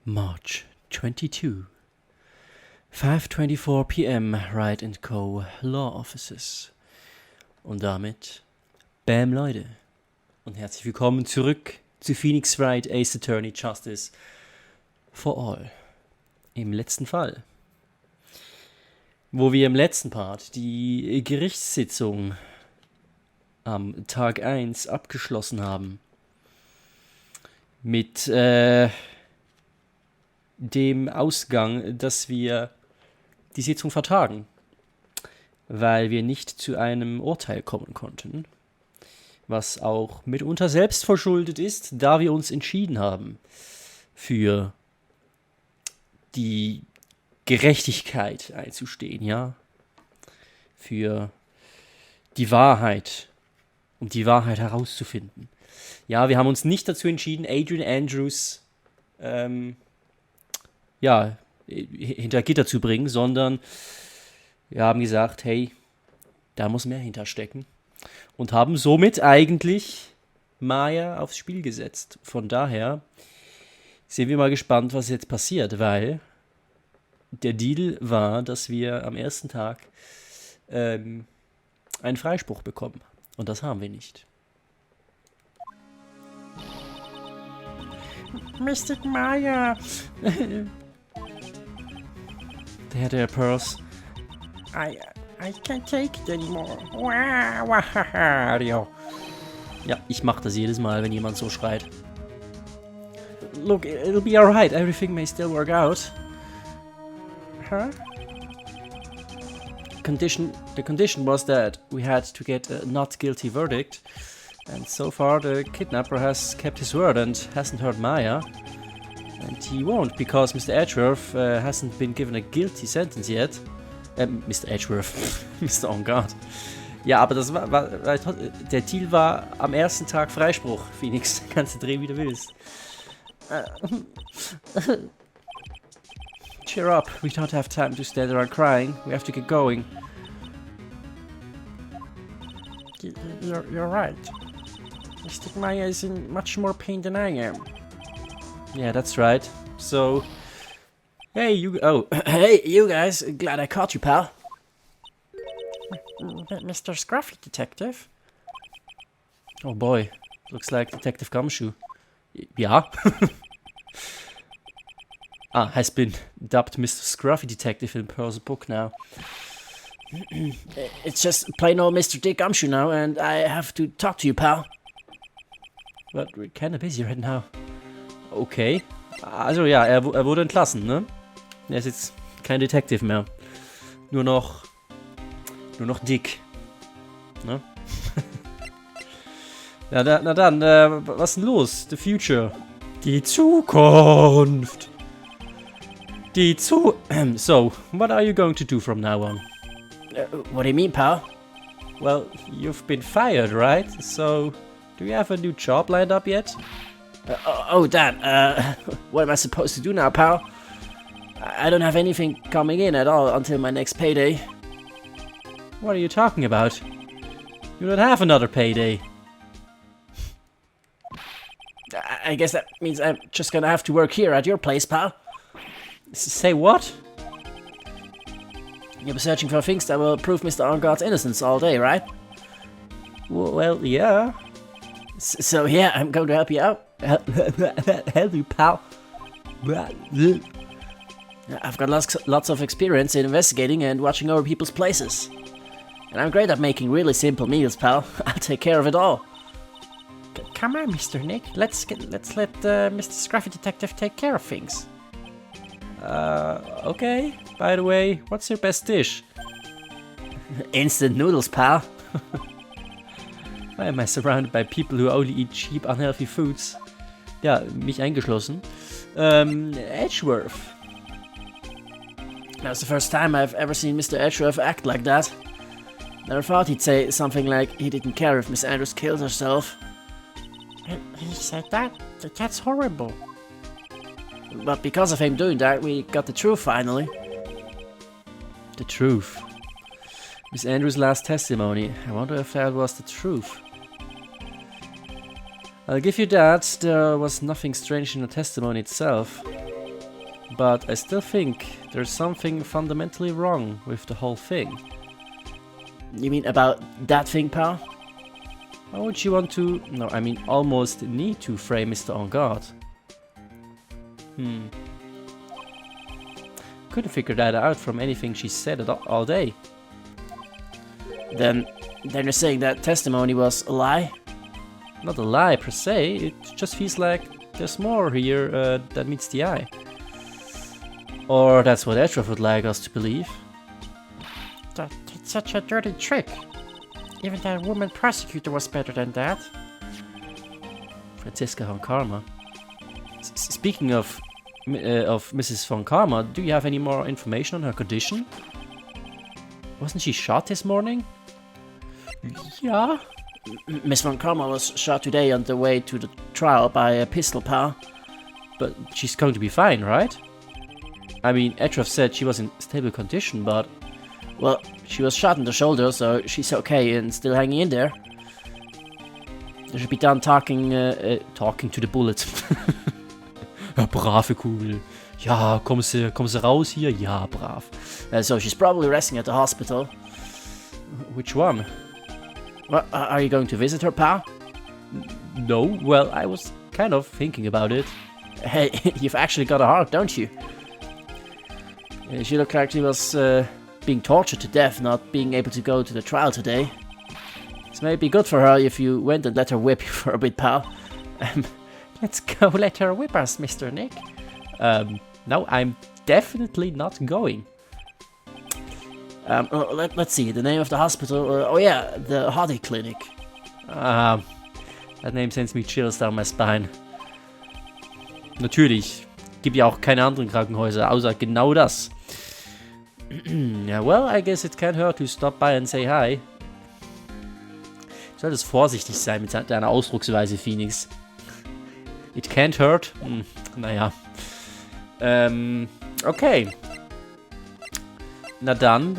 March 22, 5:24 p.m. Wright & Co. Law Offices. Und damit, bam Leute. Und herzlich willkommen zurück zu Phoenix Wright Ace Attorney Justice for All. Im letzten Fall. Wo wir im letzten Part die Gerichtssitzung am Tag 1 abgeschlossen haben. Mit dem Ausgang, dass wir die Sitzung vertagen, weil wir nicht zu einem Urteil kommen konnten, was auch mitunter selbst verschuldet ist, da wir uns entschieden haben für die Gerechtigkeit einzustehen, ja, für die Wahrheit, um die Wahrheit herauszufinden. Ja, wir haben uns nicht dazu entschieden, Adrian Andrews hinter Gitter zu bringen, sondern wir haben gesagt, hey, da muss mehr hinterstecken und haben somit eigentlich Maya aufs Spiel gesetzt. Von daher sind wir mal gespannt, was jetzt passiert, weil der Deal war, dass wir am ersten Tag einen Freispruch bekommen. Und das haben wir nicht. Mystic Maya. Der Pearls. I can't take it anymore. Wow. Ja, ich mach das jedes Mal, wenn jemand so schreit. Look, it'll be alright. Everything may still work out. Huh? The condition was that we had to get a not guilty verdict. And so far the kidnapper has kept his word and hasn't hurt Maya. And he won't, because Mr. Edgeworth hasn't been given a guilty sentence yet. Mr. Edgeworth, Mr. On Guard. Ja, aber das war der Deal war am ersten Tag Freispruch, Phoenix. Kannst du drehen, wie du willst. Cheer up, we don't have time to stand around crying. We have to get going. You're right. Mystic Maya is in much more pain than I am. Yeah, that's right. So, hey, you guys. Glad I caught you, pal. Mr. Scruffy Detective? Oh boy, looks like Detective Gumshoe. Ja. Has been dubbed Mr. Scruffy Detective in Pearl's book now. It's just plain old Mr. Dick Gumshoe now, and I have to talk to you, pal. But we're kinda busy right now. Okay. Also ja, er wurde entlassen, ne? Er ist jetzt kein Detective mehr. Nur noch Dick. Ne? Na dann, was ist denn los? The future. Die Zukunft. So, what are you going to do from now on? What do you mean, pal? Well, you've been fired, right? So, do you have a new job lined up yet? That. What am I supposed to do now, pal? I don't have anything coming in at all until my next payday. What are you talking about? You don't have another payday. I guess that means I'm just gonna have to work here at your place, pal. Say what? You'll be searching for things that will prove Mr. Onguard's innocence all day, right? Well, yeah. So yeah, I'm going to help you out. Help you, pal. I've got lots of experience in investigating and watching over people's places. And I'm great at making really simple meals, pal. I'll take care of it all. Come on, Mr. Nick. Let's let Mr. Scruffy Detective take care of things. Okay. By the way, what's your best dish? Instant noodles, pal. Why am I surrounded by people who only eat cheap, unhealthy foods? Ja, mich eingeschlossen. Edgeworth. That's the first time I've ever seen Mr. Edgeworth act like that. Never thought he'd say something like he didn't care if Miss Andrews killed herself. He said that? That's horrible. But because of him doing that, we got the truth finally. The truth. Miss Andrews' last testimony. I wonder if that was the truth. I'll give you that. There was nothing strange in the testimony itself. But I still think there's something fundamentally wrong with the whole thing. You mean about that thing, pal? Why would you want to... No, I mean almost need to frame Mr. En Garde? Couldn't figure that out from anything she said all day. Then you're saying that testimony was a lie? Not a lie per se, it just feels like there's more here than meets the eye. Or that's what Etref would like us to believe. That's such a dirty trick. Even that woman prosecutor was better than that. Franziska von Karma. Speaking of Mrs. von Karma, do you have any more information on her condition? Wasn't she shot this morning? Yeah. Miss von Karma was shot today on the way to the trial by a pistol, pal. But she's going to be fine, right? I mean, Etref said she was in stable condition, but... Well, she was shot in the shoulder, so she's okay and still hanging in there. They should be done talking to the bullet. Brave Kugel. Ja, kommen Sie raus hier? Ja, brav. So she's probably resting at the hospital. Which one? What, are you going to visit her, pal? No, well, I was kind of thinking about it. Hey, you've actually got a heart, don't you? She looked like she was being tortured to death, not being able to go to the trial today. This may be good for her if you went and let her whip you for a bit, pal. Let's go let her whip us, Mr. Nick. No, I'm definitely not going. Let's see, the name of the hospital. Oh yeah, the Hardy Clinic. That name sends me chills down my spine. Natürlich. Gibt ja auch keine anderen Krankenhäuser, außer genau das. Yeah, well, I guess it can't hurt to stop by and say hi. Du solltest vorsichtig sein mit deiner Ausdrucksweise, Phoenix. It can't hurt? Naja. Okay. Na dann,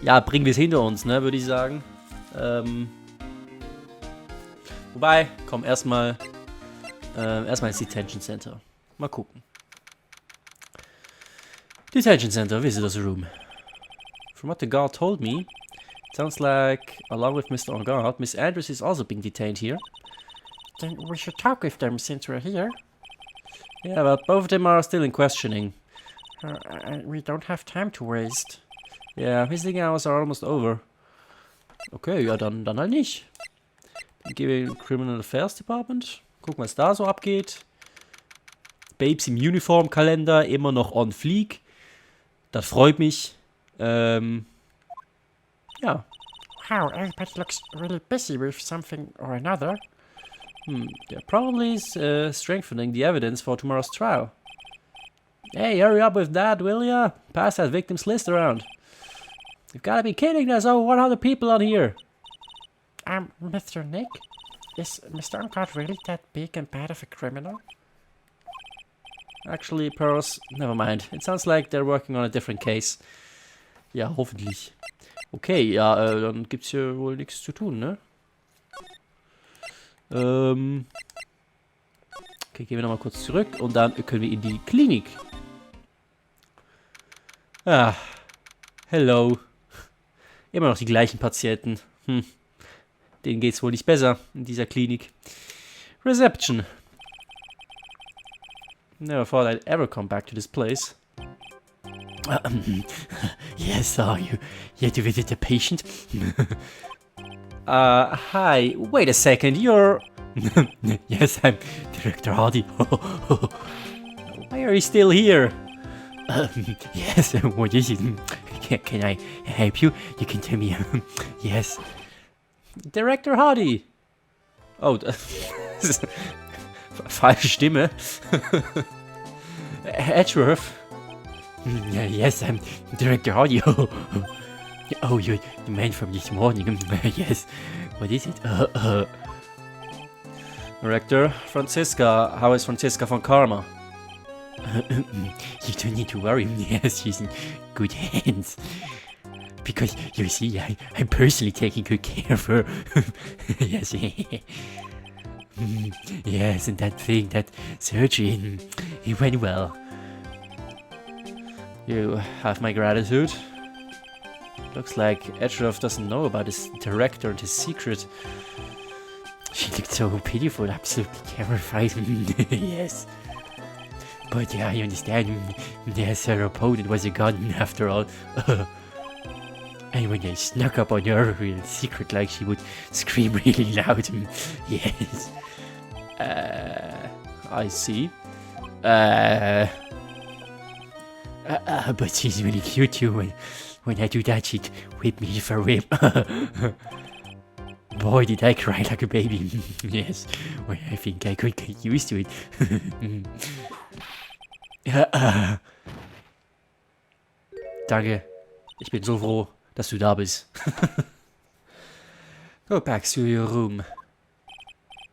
ja, bringen wir es hinter uns, ne, würde ich sagen. Wobei, komm, erstmal ins Detention Center. Mal gucken. Detention Center, Visitors Room. From what the guard told me, it sounds like, along with Mr. En Garde, Miss Andrews is also being detained here. Then we should talk with them since we're here. Yeah, but both of them are still in questioning. We don't have time to waste. Yeah, visiting hours are almost over. Okay, ja, dann halt nicht. Dann gehen wir in Criminal Affairs Department. Gucken, was da so abgeht. Babes im Uniformkalender, immer noch on fleek. Das freut mich. Ja. Wow, everybody looks really busy with something or another. They're probably strengthening the evidence for tomorrow's trial. Hey, hurry up with that, will ya? Pass that victims list around. You've gotta be kidding, there's over 100 people on here. Mr. Nick? Is Mr. En Garde really that big and bad of a criminal? Actually, Pearls, never mind. It sounds like they're working on a different case. Ja, hoffentlich. Okay, ja, dann gibt's hier wohl nichts zu tun, ne? Okay, gehen wir nochmal kurz zurück und dann können wir in die Klinik. Ah, hello. Immer noch die gleichen Patienten. Denen geht's wohl nicht besser in dieser Klinik. Reception. Never thought I'd ever come back to this place. Yes, are you here to visit a patient? Hi. Wait a second, you're... Yes, I'm Director Hardy. Why are you still here? Yes, what is it? Can I help you? You can tell me. Yes. Director Hardy. Oh, falsche Stimme. Edgeworth. Yes, I'm Director Hardy. Oh, you're the man from this morning. Yes. What is it? Director Franziska. How is Franziska von Karma? You don't need to worry. Yes, she's in good hands. Because, you see, I'm personally taking good care of her. Yes. Yes, and that thing, that surgery, it went well. You have my gratitude. Looks like Edgeruff doesn't know about his director and his secret. She looked so pitiful, absolutely terrified. Yes. But yeah, I understand. Yes, her opponent was a gun after all. And when they snuck up on her in secret, like, she would scream really loud. Yes. I see. But she's really cute too. When I do that, she'd whip me for a whip. Boy, did I cry like a baby. Yes, well, I think I could get used to it. Danke. Ich bin so froh, dass du da bist. Go back to your room.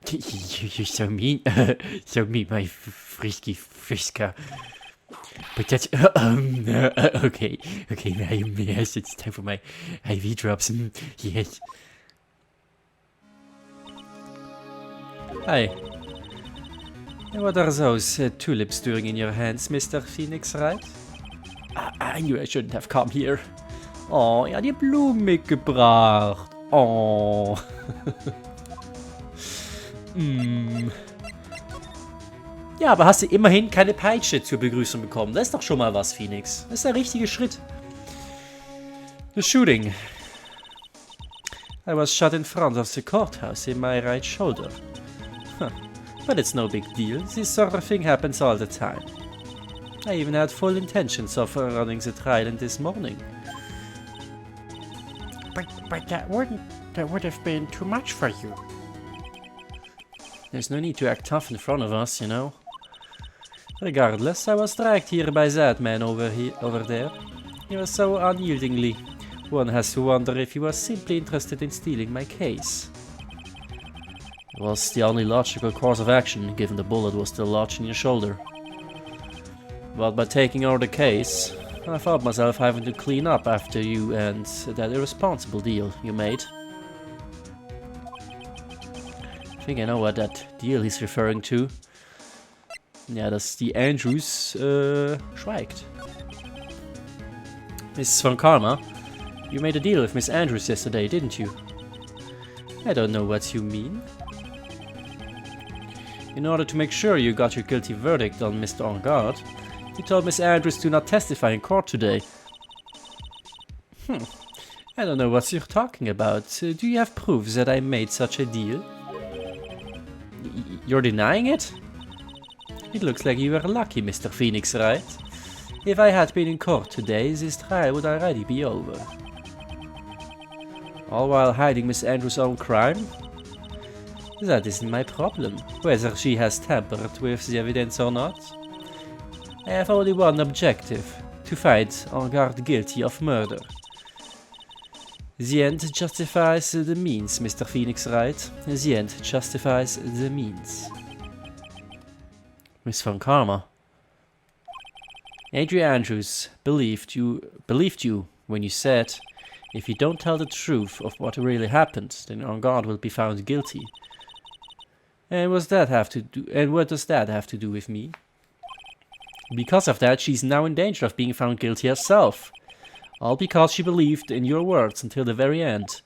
You're so mean. So mean, my frisky frisker. But that's... okay, yes, it's time for my IV drops. Yes. Hi. What are those tulips doing in your hands, Mr. Phoenix, right? I knew I shouldn't have come here. Oh, ja, die Blumen mitgebracht. Oh. Ja, aber hast du immerhin keine Peitsche zur Begrüßung bekommen. Das ist doch schon mal was, Phoenix. Das ist der richtige Schritt. The shooting. I was shot in front of the courthouse in my right shoulder. Huh. But it's no big deal. This sort of thing happens all the time. I even had full intentions of running the trial in this morning. But that would have been too much for you. There's no need to act tough in front of us, you know. Regardless, I was dragged here by that man over there. He was so unyieldingly. One has to wonder if he was simply interested in stealing my case. It was the only logical course of action, given the bullet was still lodged in your shoulder. But by taking over the case, I found myself having to clean up after you and that irresponsible deal you made. I think I know what that deal he's referring to. Ja, dass die Andrews schweigt. Miss Von Karma, you made a deal with Miss Andrews yesterday, didn't you? I don't know what you mean. In order to make sure you got your guilty verdict on Mr. Engard, you told Miss Andrews to not testify in court today. I don't know what you're talking about. Do you have proof that I made such a deal? You're denying it? It looks like you were lucky, Mr. Phoenix, right? If I had been in court today, this trial would already be over. All while hiding Miss Andrews' own crime? That isn't my problem, whether she has tampered with the evidence or not. I have only one objective, to find Engard guilty of murder. The end justifies the means, Mr. Phoenix, right? The end justifies the means. Miss Von Karma. Adrian Andrews believed you when you said, if you don't tell the truth of what really happened, then Engard will be found guilty. And what does that have to do with me? Because of that, she's now in danger of being found guilty herself. All because she believed in your words until the very end.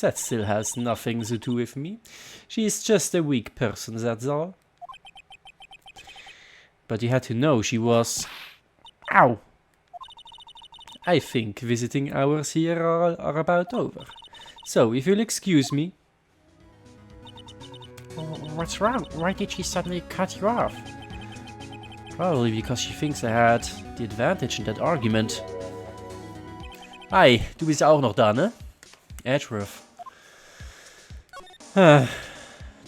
That still has nothing to do with me. She's just a weak person, that's all. But you had to know she was... Ow! I think visiting hours here are about over. So, if you'll excuse me... What's wrong? Why did she suddenly cut you off? Probably because she thinks I had the advantage in that argument. Hi, du bist ja auch noch da, ne? Edgeworth.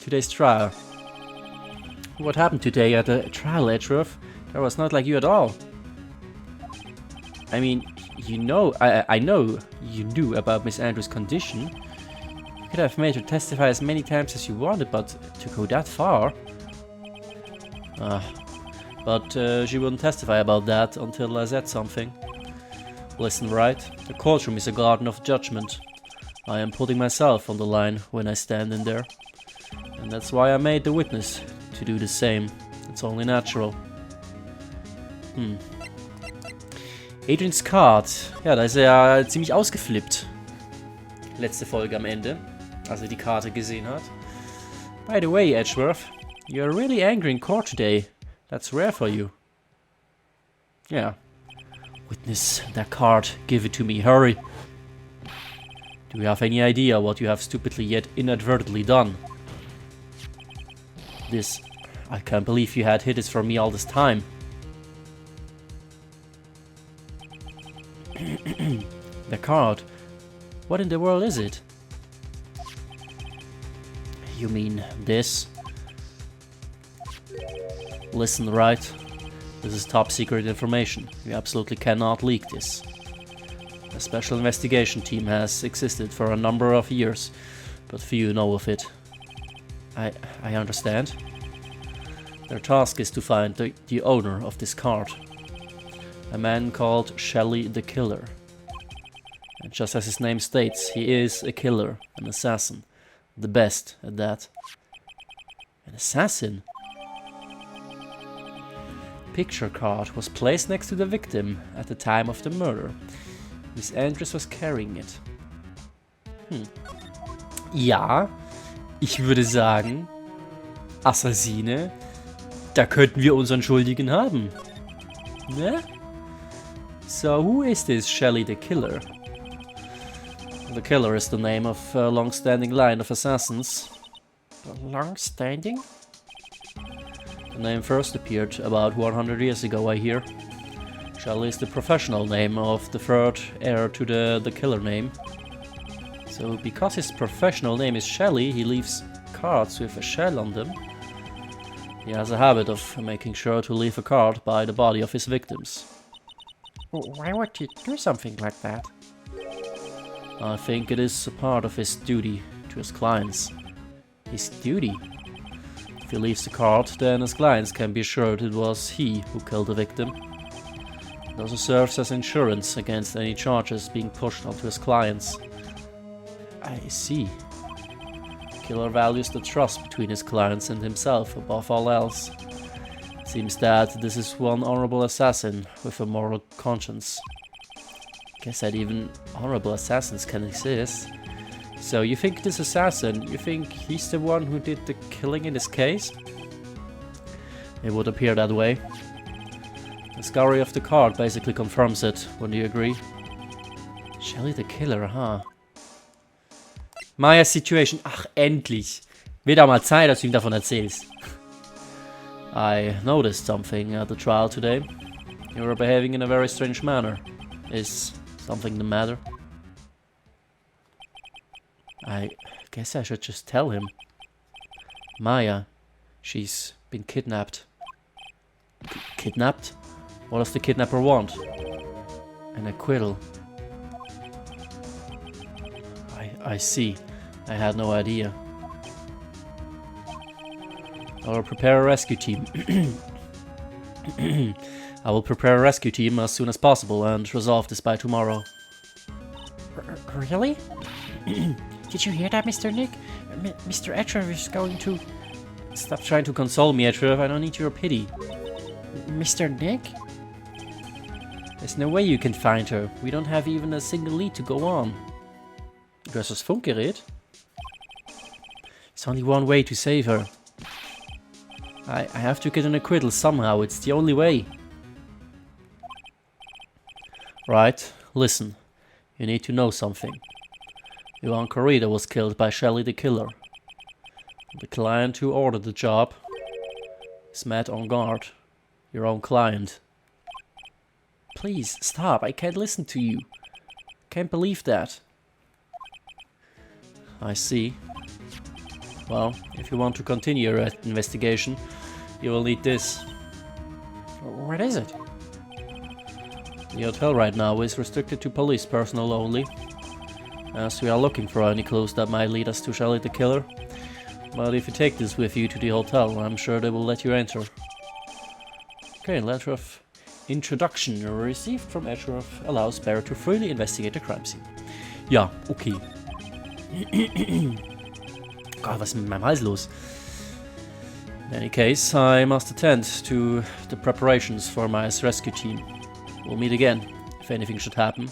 Today's trial. What happened today at the trial, Edgeworth? That was not like you at all. I mean, you know, I know you knew about Miss Andrews' condition. You could have made her testify as many times as you wanted, but to go that far... But she wouldn't testify about that until I said something. Listen, Wright, the courtroom is a garden of judgment. I am putting myself on the line when I stand in there. And that's why I made the witness to do the same. It's only natural. Adrians Card. Ja, da ist er ziemlich ausgeflippt. Letzte Folge am Ende, als er die Karte gesehen hat. By the way, Edgeworth, you're really angry in court today. That's rare for you. Yeah. Witness that card. Give it to me. Hurry. Do you have any idea what you have stupidly yet inadvertently done? This... I can't believe you had hid this from me all this time. The card. What in the world is it? You mean this? Listen, Wright. This is top secret information. You absolutely cannot leak this. A special investigation team has existed for a number of years, but few know of it. I understand. Their task is to find the owner of this card. A man called Shelley the Killer. And just as his name states, he is a killer, an assassin. The best at that. An assassin? Picture card was placed next to the victim at the time of the murder. Miss Andrews was carrying it. Ja, ich würde sagen, Assassine, da könnten wir unseren Schuldigen haben. Ne? So, who is this Shelley the Killer? The Killer is the name of a long-standing line of assassins. Long-standing? The name first appeared about 100 years ago, I hear. Shelley is the professional name of the third heir to the killer name. So, because his professional name is Shelley, he leaves cards with a shell on them. He has a habit of making sure to leave a card by the body of his victims. Why would he do something like that? I think it is a part of his duty to his clients. His duty? If he leaves the card, then his clients can be assured it was he who killed the victim. It also serves as insurance against any charges being pushed onto his clients. I see. The killer values the trust between his clients and himself above all else. Seems that this is one honorable assassin with a moral conscience. Guess that even honorable assassins can exist. So you think this assassin, you think he's the one who did the killing in this case? It would appear that way. The discovery of the card basically confirms it, wouldn't you agree? Shelley the Killer, huh? Maya's situation. Ach, endlich. Wird auch mal Zeit, dass du ihm davon erzählst. I noticed something at the trial today. You were behaving in a very strange manner. Is something the matter? I guess I should just tell him. Maya, she's been kidnapped. Kidnapped? What does the kidnapper want? An acquittal. I see. I had no idea. I will prepare a rescue team. I will prepare a rescue team as soon as possible and resolve this by tomorrow. Really? Did you hear that, Mr. Nick? Mr. Edgeworth is going to... Stop trying to console me, Edgeworth. I don't need your pity. Mr. Nick? There's no way you can find her. We don't have even a single lead to go on. Du hast das Funkgerät? There's only one way to save her. I have to get an acquittal somehow. It's the only way. Right, listen. You need to know something. Johan Corrida was killed by Shelley the Killer. The client who ordered the job is Matt on guard. Your own client. Please, stop. I can't listen to you. Can't believe that. I see. Well, if you want to continue your investigation, you will need this. What is it? The hotel right now is restricted to police personnel only, as we are looking for any clues that might lead us to Shelley the Killer. But if you take this with you to the hotel, I'm sure they will let you enter. Okay, letter of introduction received from Edgeworth allows Barrett to freely investigate the crime scene. Ja, okay. Gott, was ist mit meinem Hals los? In any case, I must attend to the preparations for my rescue team. We'll meet again, if anything should happen.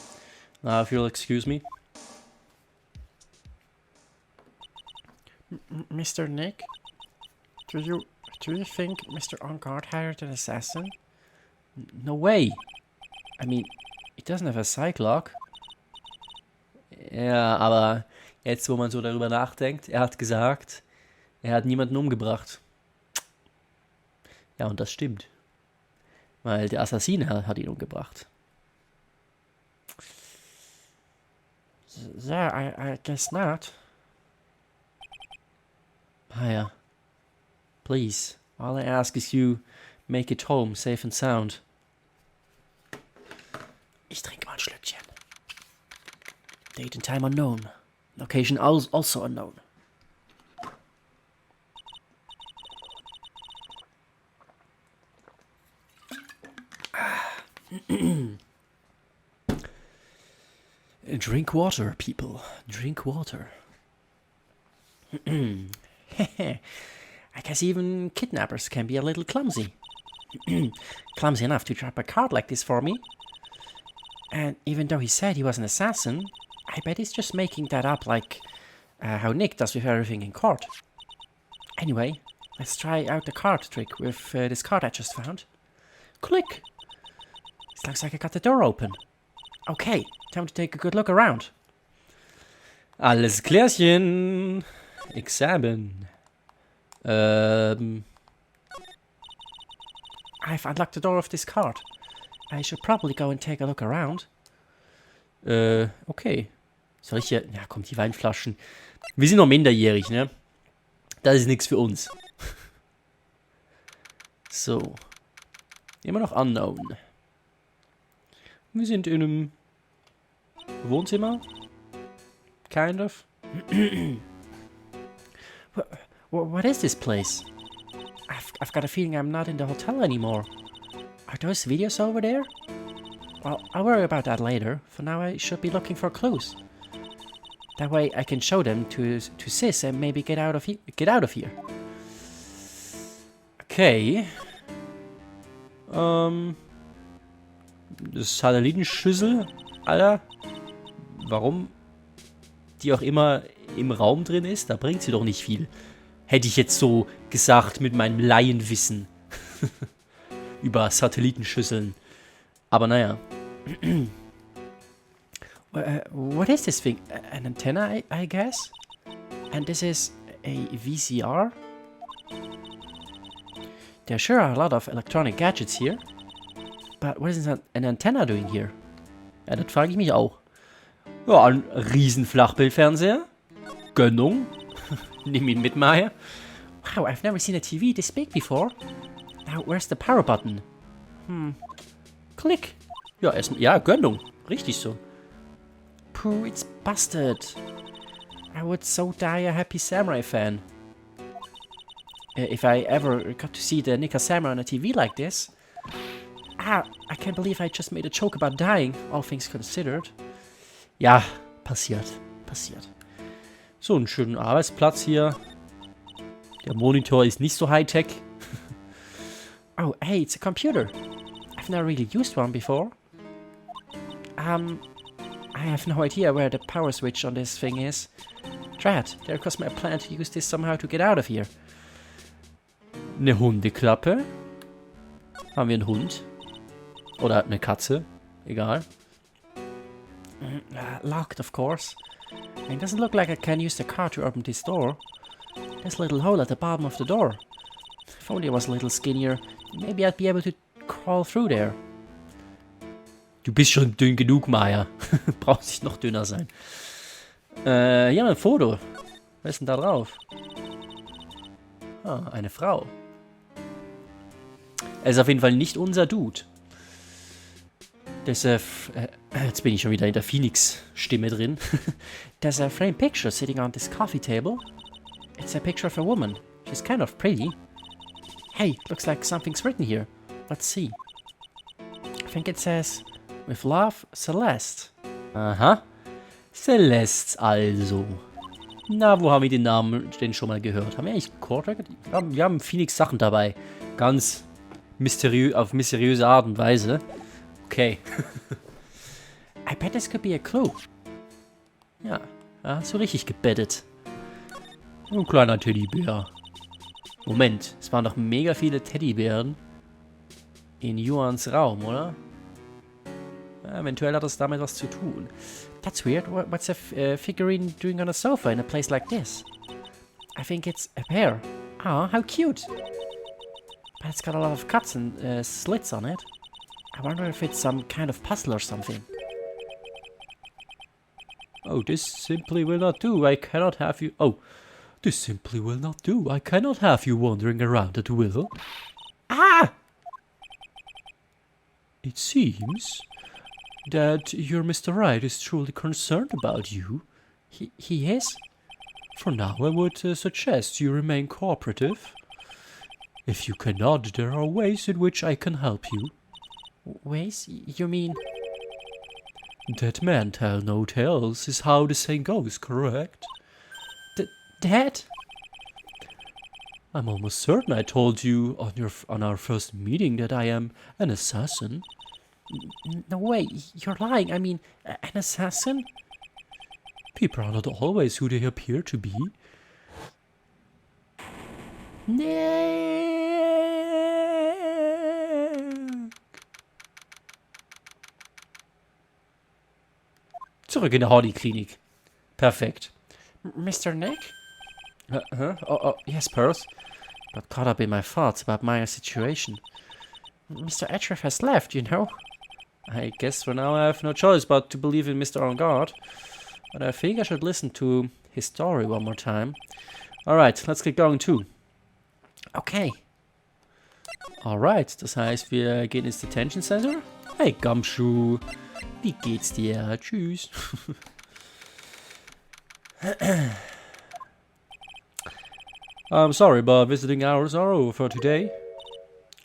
Now, if you'll excuse me. Mr. Nick? Do you think Mr. On-Guard hired an assassin? No way. I mean, he doesn't have a psych lock. Ja, aber jetzt, wo man so darüber nachdenkt, er hat gesagt, er hat niemanden umgebracht. Ja, und das stimmt. Weil der Assassine hat ihn umgebracht. Yeah, I guess not. Maya, please, all I ask is you make it home safe and sound. Ich trinke mal ein Schlückchen. Date and time unknown. Location also unknown. Drink water, people. Drink water. I guess even kidnappers can be a little clumsy. Clumsy enough to drop a card like this for me. And even though he said he was an assassin, I bet he's just making that up like how Nick does with everything in court. Anyway, let's try out the card trick with this card I just found. Click! It looks like I got the door open. Okay, time to take a good look around. Alles klärchen. Examen. I've unlocked the door of this card. I should probably go and take a look around. Okay. Soll ich hier... Ja, komm, die Weinflaschen. Wir sind noch minderjährig, ne? Das ist nichts für uns. So. Immer noch unknown. Wir sind in einem Wohnzimmer. Kind of. What is this place? I've got a feeling I'm not in the hotel anymore. Are those videos over there? Well, I'll worry about that later. For now, I should be looking for clues. That way, I can show them to Sis and maybe get out of here. Okay. Das Satellitenschüssel, Alter. Warum die auch immer im Raum drin ist, da bringt sie doch nicht viel. Hätte ich jetzt so gesagt mit meinem Laienwissen über Satellitenschüsseln. Aber naja. What is this thing? An antenna, I guess? And this is a VCR? There sure are a lot of electronic gadgets here. But what is an antenna doing here? Ja, das frage ich mich auch. Ja, ein riesen Flachbildfernseher. Gönnung. Nimm ihn mit, Maya. Wow, I've never seen a TV this big before. Now, where's the power button? Click. Ja, ja, Gönnung. Richtig so. Puh, it's busted. I would so die a happy samurai fan. If I ever got to see the Nika Samurai on a TV like this. I can't believe I just made a joke about dying, all things considered. Ja, passiert. So, einen schönen Arbeitsplatz hier. Der Monitor ist nicht so high-tech. Oh, hey, it's a computer. I've never really used one before. I have no idea where the power switch on this thing is. Drat, there goes my plan to use this somehow to get out of here. Eine Hundeklappe. Haben wir einen Hund? Oder eine Katze? Egal. Locked, of course. It doesn't look like I can use the car to open this door. There's a little hole at the bottom of the door. If only I was a little skinnier, maybe I'd be able to crawl through there. Du bist schon dünn genug, Maya. Brauchst nicht noch dünner sein. Hier ein Foto. Was ist denn da drauf? Ah, eine Frau. Er ist auf jeden Fall nicht unser Dude. Deshalb, jetzt bin ich schon wieder in der Phoenix-Stimme drin. There's a framed picture sitting on this coffee table. It's a picture of a woman. She's kind of pretty. Hey, looks like something's written here. Let's see. I think it says, with love, Celeste. Aha. Celeste also. Na, wo haben wir den Namen denn schon mal gehört? Haben wir eigentlich Cortex? Wir haben Phoenix Sachen dabei. Ganz auf mysteriöse Art und Weise. Okay. I bet this could be a clue. Ja, hast du richtig gebettet. Ein kleiner Teddybär. Moment, es waren doch mega viele Teddybären in Juans Raum, oder? Ja, eventuell hat das damit was zu tun. That's weird. What's a figurine doing on a sofa in a place like this? I think it's a bear. Oh, how cute. But it's got a lot of cuts and slits on it. I wonder if it's some kind of puzzle or something. Oh, this simply will not do. I cannot have you... Oh, this simply will not do. I cannot have you wandering around at will. Ah! It seems that your Mr. Wright is truly concerned about you. He is? For now, I would suggest you remain cooperative. If you cannot, there are ways in which I can help you. Ways? You mean... Dead men tell no tales is how the saying goes, correct? Dead? I'm almost certain I told you on our first meeting that I am an assassin. No way, you're lying. I mean, an assassin? People are not always who they appear to be. Zurück in der Hardy-Klinik. Perfekt. Mr. Nick? Oh, yes, Pearls. Got caught up in my thoughts about Maya's situation. Mr. Achtung has left, you know. I guess for now I have no choice but to believe in Mr. On Guard. But I think I should listen to his story one more time. Alright, let's get going too. Okay. Alright, das heißt, wir gehen ins Detention Center. Hey, Gumshoe. Wie geht's dir? Tschüss. I'm sorry, but visiting hours are over for today.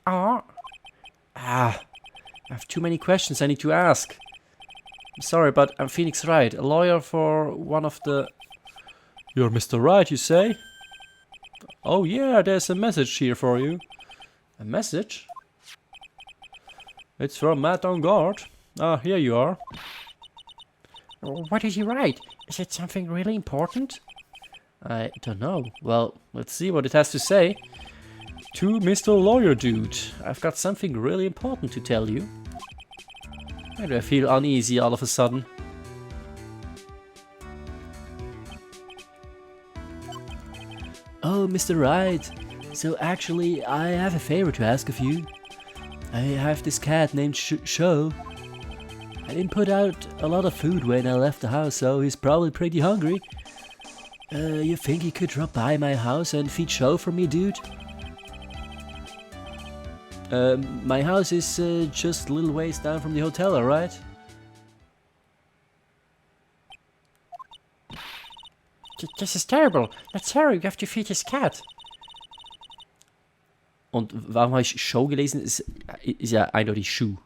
I have too many questions I need to ask. I'm sorry, but I'm Phoenix Wright, a lawyer for one of the... You're Mr. Wright, you say? Oh yeah, there's a message here for you. A message? It's from Matt on Guard. Ah, here you are. What did he write? Is it something really important? I don't know. Well, let's see what it has to say. To Mr. Lawyer Dude, I've got something really important to tell you. Why do I feel uneasy all of a sudden? Oh, Mr. Wright. So actually, I have a favor to ask of you. I have this cat named Show. I didn't put out a lot of food when I left the house, so he's probably pretty hungry. You think you could drop by my house and feed Show for me, dude? My house is just a little ways down from the hotel, alright? This is terrible. Let's hurry, we have to feed his cat. Und warum habe ich Show gelesen? Ist ja eindeutig Shoe.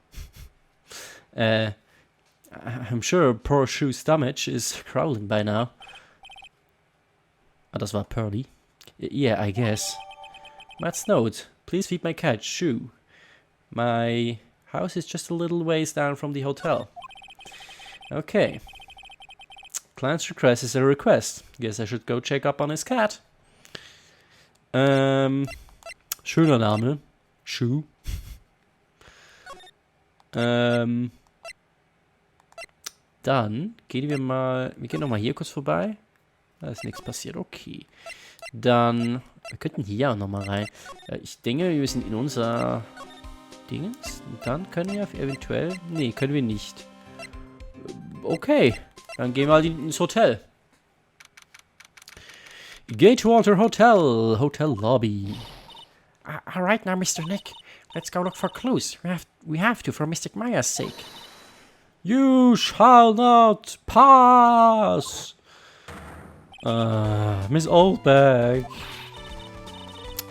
I'm sure poor Shoe's stomach is growling by now. Ah, das war Pearly. Yeah, I guess. Matt's note. Please feed my cat, Shoe. My house is just a little ways down from the hotel. Okay. Client's request is a request. Guess I should go check up on his cat. Schöner Name. Shoe. Dann gehen wir gehen nochmal hier kurz vorbei. Da ist nichts passiert, okay. Dann, wir könnten hier auch nochmal rein. Ich denke, wir müssen in unser Dingens. Und dann können wir eventuell, nee, können wir nicht. Okay, dann gehen wir halt ins Hotel. Gatewater Hotel, Hotel Lobby. Alright now, Mr. Nick. Let's go look for clues. We have to, for Mystic Maya's sake. You shall not pass! Miss Oldbag.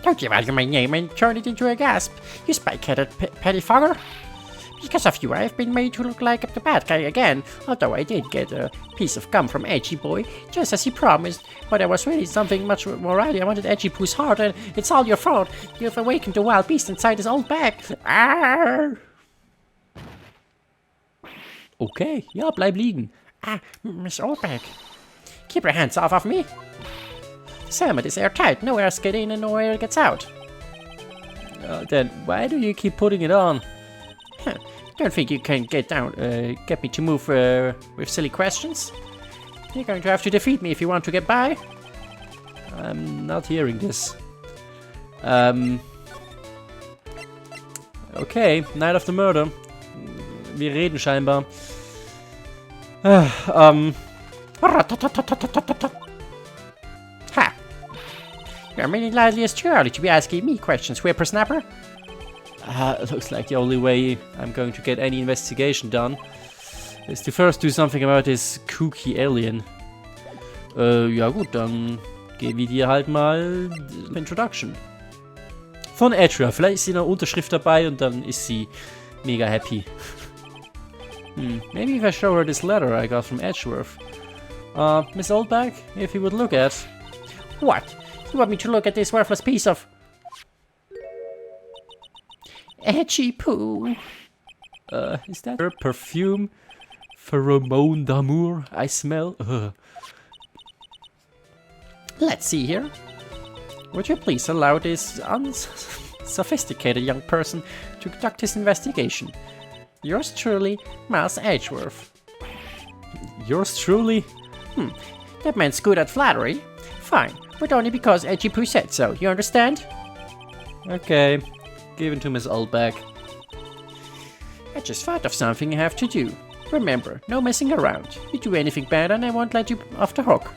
Don't you value my name and turn it into a gasp, you spike-headed pettifogger. Because of you, I've been made to look like the bad guy again, although I did get a piece of gum from Edgy Boy, just as he promised, But there was really something much more right. I wanted Edgy Poo's heart, and it's all your fault. You've awakened the wild beast inside his old bag. Arr! Okay, ja, bleib liegen. Ah, Miss Oldbag. Keep your hands off of me. The helmet is airtight. No air gets in and no air gets out. Then why do you keep putting it on? Don't think you can get me to move with silly questions. You're going to have to defeat me if you want to get by. I'm not hearing this. Okay, Night of the Murder. Wir reden scheinbar. Ha! You're meaning lively as too early to be asking me questions, whippersnapper. Looks like the only way I'm going to get any investigation done is to first do something about this kooky alien. Ja gut, dann geben wir dir halt mal Introduction. Von Edra. Vielleicht ist sie eine Unterschrift dabei und dann ist sie mega happy. Maybe if I show her this letter I got from Edgeworth. Miss Oldbag, if you would look at... What? You want me to look at this worthless piece of... Edgy Poo? Is that her perfume? Pheromone d'amour I smell? Let's see here. Would you please allow this unsophisticated young person to conduct his investigation? Yours truly, Miles Edgeworth. Yours truly? That man's good at flattery. Fine, but only because Edgy Poo said so, you understand? Okay, given to Miss Oldbag. I just thought of something I have to do. Remember, no messing around. You do anything bad and I won't let you off the hook.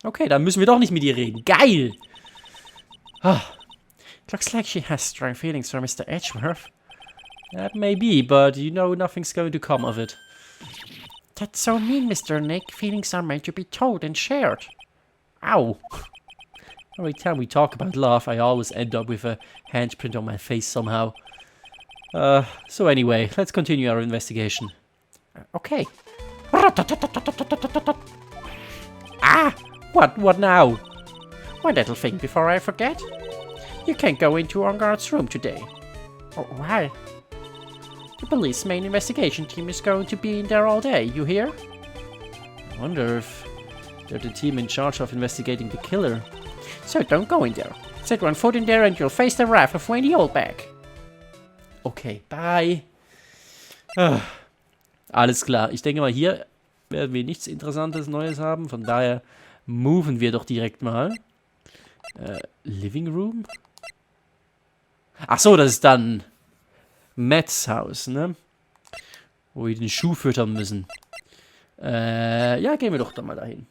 Okay, dann müssen wir doch nicht mit ihr reden. Geil! Looks like she has strong feelings for Mr. Edgeworth. That may be, but you know nothing's going to come of it. That's so mean, Mr. Nick. Feelings are meant to be told and shared. Ow! Every time we talk about love, I always end up with a handprint on my face somehow. So anyway, let's continue our investigation. Okay. Ah! What now? One little thing before I forget. You can't go into Onguard's room today. Oh, why? The police main investigation team is going to be in there all day, you hear? I wonder if they're the team in charge of investigating the killer. So don't go in there. Set one foot in there and you'll face the wrath of Wayne the Oldbag. Okay, bye. Alles klar. Ich denke mal, hier werden wir nichts Interessantes Neues haben. Von daher moven wir doch direkt mal. Living Room? Ach so, das ist dann Matts Haus, ne? Wo wir den Schuh füttern müssen. Ja, gehen wir doch dann mal dahin.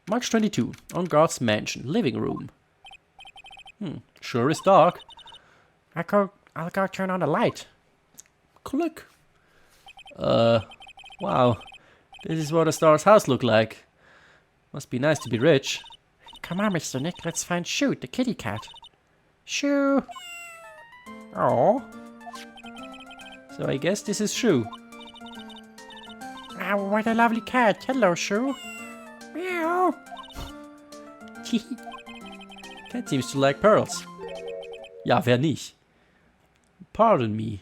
March 22, on God's Mansion, Living Room. Sure is dark. I'll go turn on the light. Click. Wow. This is what a star's house look like. Must be nice to be rich. Come on, Mr. Nick, let's find Shoo, the kitty cat. Shoo! Oh. So I guess this is Shoo. Oh, what a lovely cat. Hello, Shoo. Meow. Cat seems to like pearls. Ja, wer nicht? Pardon me.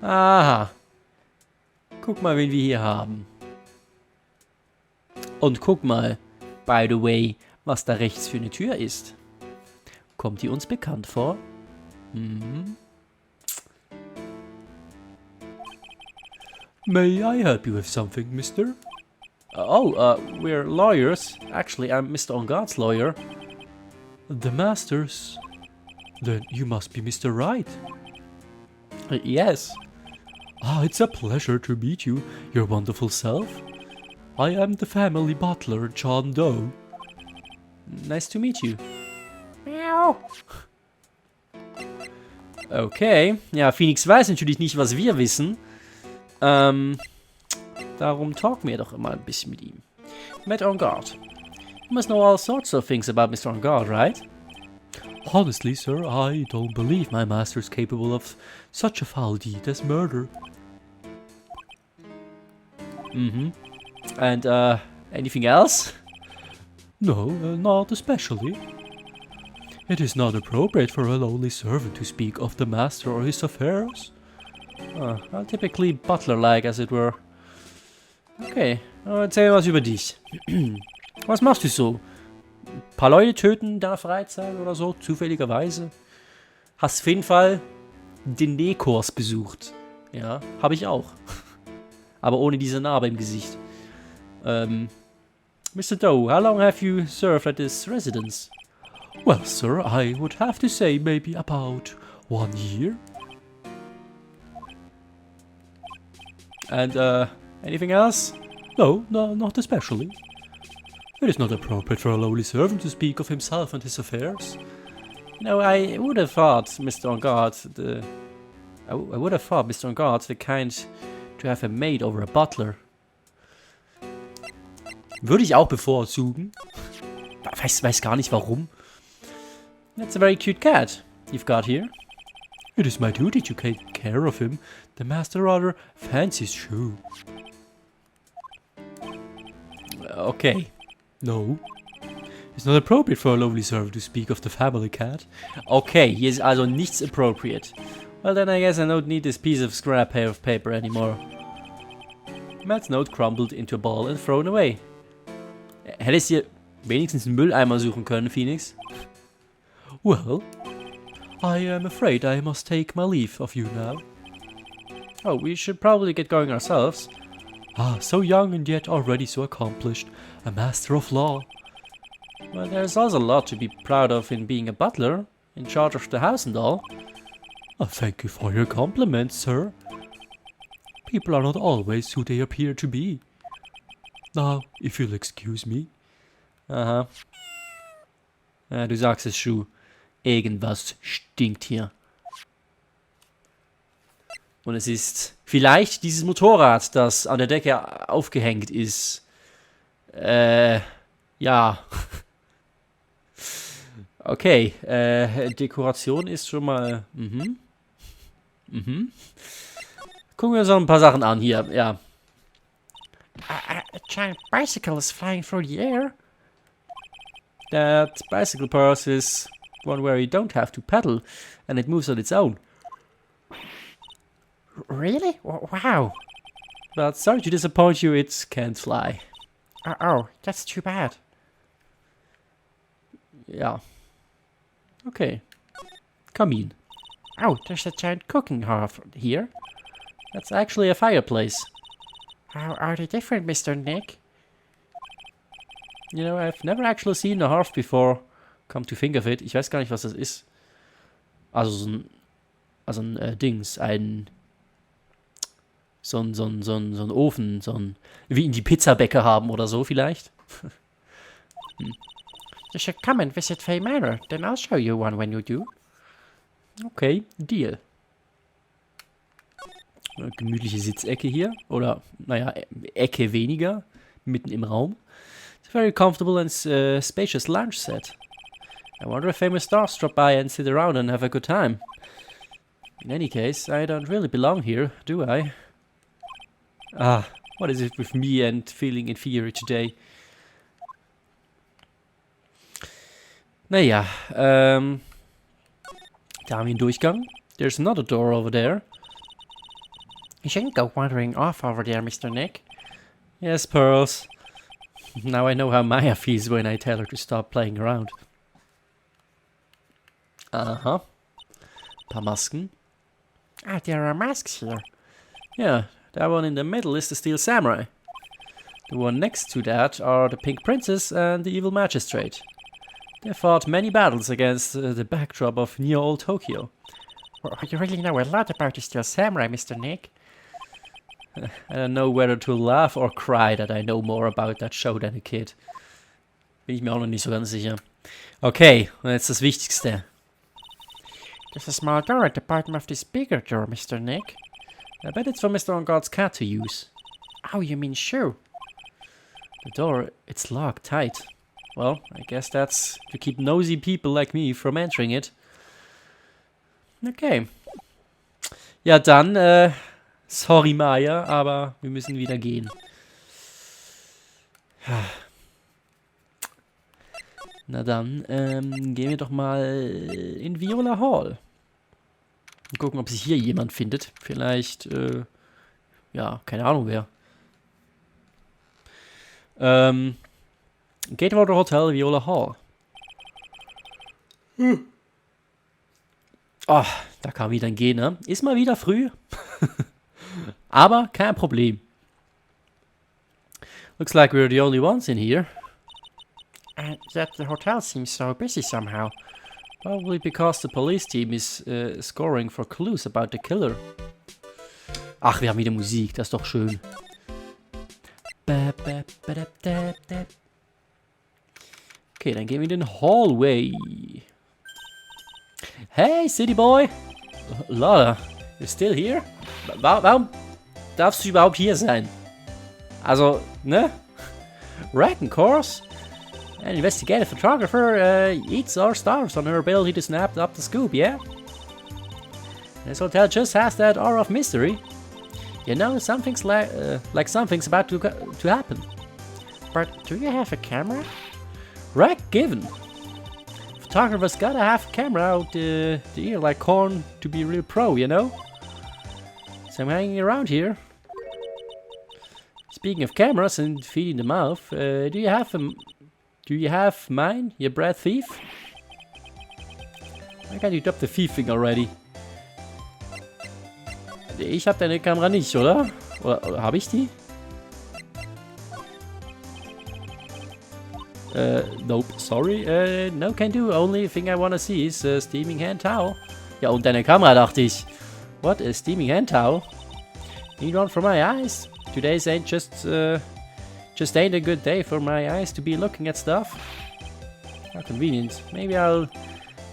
Aha. Guck mal, wen wir hier haben. Und guck mal, by the way, was da rechts für eine Tür ist. Kommt die uns bekannt vor? May I help you with something, mister? We're lawyers. Actually, I'm Mr. Onguard's lawyer. The Masters. Then you must be Mr. Wright. Yes. It's a pleasure to meet you, your wonderful self. I am the family butler, John Doe. Nice to meet you. Meow. Okay. Ja, Phoenix weiß natürlich nicht, was wir wissen. Darum talken wir doch immer ein bisschen mit ihm. Met Onguard. You must know all sorts of things about Mr. Onguard, right? Honestly, sir, I don't believe my master's capable of such a foul deed as murder. And, anything else? No, not especially. It is not appropriate for a lowly servant to speak of the master or his affairs. Well, typically butler-like, as it were. Okay, erzähl was über dich. Was machst du so? Ein paar Leute töten in deiner Freizeit oder so, zufälligerweise? Hast auf jeden Fall den Nähkurs besucht. Ja, habe ich auch. Aber ohne diese Narbe im Gesicht. Mr. Doe, how long have you served at this residence? Well, sir, I would have to say maybe about 1 year. And, anything else? No, not especially. It is not appropriate for a lowly servant to speak of himself and his affairs. You know, I would have thought, Mr. On Guard, I would have thought, Mr. On Guard, the kind to have a maid over a butler. Würde ich auch bevorzugen. Weiß gar nicht warum. That's a very cute cat you've got here. It is my duty to take care of him. The master rather fancies shoe. Okay. No. It's not appropriate for a lowly servant to speak of the family cat. Okay, hier ist also nichts appropriate. Well then I guess I don't need this piece of scrap of paper anymore. Matt's note crumbled into a ball and thrown away. Hättest du wenigstens einen Mülleimer suchen können, Phoenix? Well, I am afraid I must take my leave of you now. Oh, we should probably get going ourselves. Ah, so young and yet already so accomplished. A master of law. Well, there's also a lot to be proud of in being a butler, in charge of the house and all. Thank you for your compliments, sir. People are not always who they appear to be. Now, if you'll excuse me. Aha. Ja, du sagst es, Schuh. Irgendwas stinkt hier. Und es ist vielleicht dieses Motorrad, das an der Decke aufgehängt ist. Ja. Okay, Dekoration ist schon mal... Gucken wir uns noch ein paar Sachen an hier, ja. A giant bicycle is flying through the air. That bicycle purse is one where you don't have to pedal, and it moves on its own. Really? Wow. But sorry to disappoint you, it can't fly. Oh, that's too bad. Ja. Okay. Kamin. Oh, there's a giant cooking hearth here. That's actually a fireplace. How are they different, Mr. Nick? You know, I've never actually seen a hearth before. Come to think of it. Ich weiß gar nicht, was das ist. Also so ein Dings, so ein Ofen, wie in die Pizzabäcker haben oder so vielleicht. You should come and visit Fay Manor, then I'll show you one when you do. Okay, Deal. Eine gemütliche Sitzecke hier. Oder, naja, Ecke weniger. Mitten im Raum. It's a very comfortable and spacious lounge set. I wonder if famous stars drop by and sit around and have a good time. In any case, I don't really belong here, do I? Ah, what is it with me and feeling inferior today? Naja, da haben wir einen Durchgang. There's another door over there. You shouldn't go wandering off over there, Mr. Nick. Yes, Pearls. Now I know how Maya feels when I tell her to stop playing around. Aha. Paar Masken. Ah, there are masks here. Yeah, that one in the middle is the Steel Samurai. The one next to that are the Pink Princess and the Evil Magistrate. They fought many battles against the backdrop of near old Tokyo. Well, you really know a lot about the Steel Samurai, Mr. Nick. I don't know whether to laugh or cry that I know more about that show than a kid. Bin ich mir auch noch nicht so ganz sicher. Okay, und jetzt das Wichtigste. There's a small door at the bottom of this bigger door, Mr. Nick. I bet it's for Mr. On Guard's cat to use. Oh, you mean shoe? The door, it's locked tight. Well, I guess that's to keep nosy people like me from entering it. Okay. Ja, dann, sorry Maya, aber wir müssen wieder gehen. Na dann, gehen wir doch mal in Viola Hall. Und gucken, ob sich hier jemand findet. Vielleicht, ja, keine Ahnung wer. Gatewater Hotel, Viola Hall. Oh, da kam wieder ein G, ne? Ist mal wieder früh. Aber kein Problem. Looks like we're the only ones in here. And yet the hotel seems so busy somehow. Probably because the police team is scoring for clues about the killer. Ach, wir haben wieder Musik, das ist doch schön. Okay, dann gehen wir in den Hallway. Hey, City Boy! Lola, you're still here? Warum darfst du überhaupt hier sein? Also, ne? Right, of course. An investigative photographer eats our stars on her ability to snap up the scoop, yeah? This hotel just has that aura of mystery. You know, something's like something's about to happen. But do you have a camera? Right, given. Photographer's gotta have a camera out the ear like corn to be real pro, you know? So I'm hanging around here. Speaking of cameras and feeding the mouth, do you have mine, you brat thief? Why can't you drop the thief thing already? Ich hab deine Kamera nicht, oder? Oder hab ich die? Nope, sorry. No can do. Only thing I wanna see is a steaming hand towel. Ja, und deine Kamera, dachte ich. What, a steaming hand towel? Need one for my eyes? Today's ain't just ain't a good day for my eyes to be looking at stuff. How convenient. Maybe I'll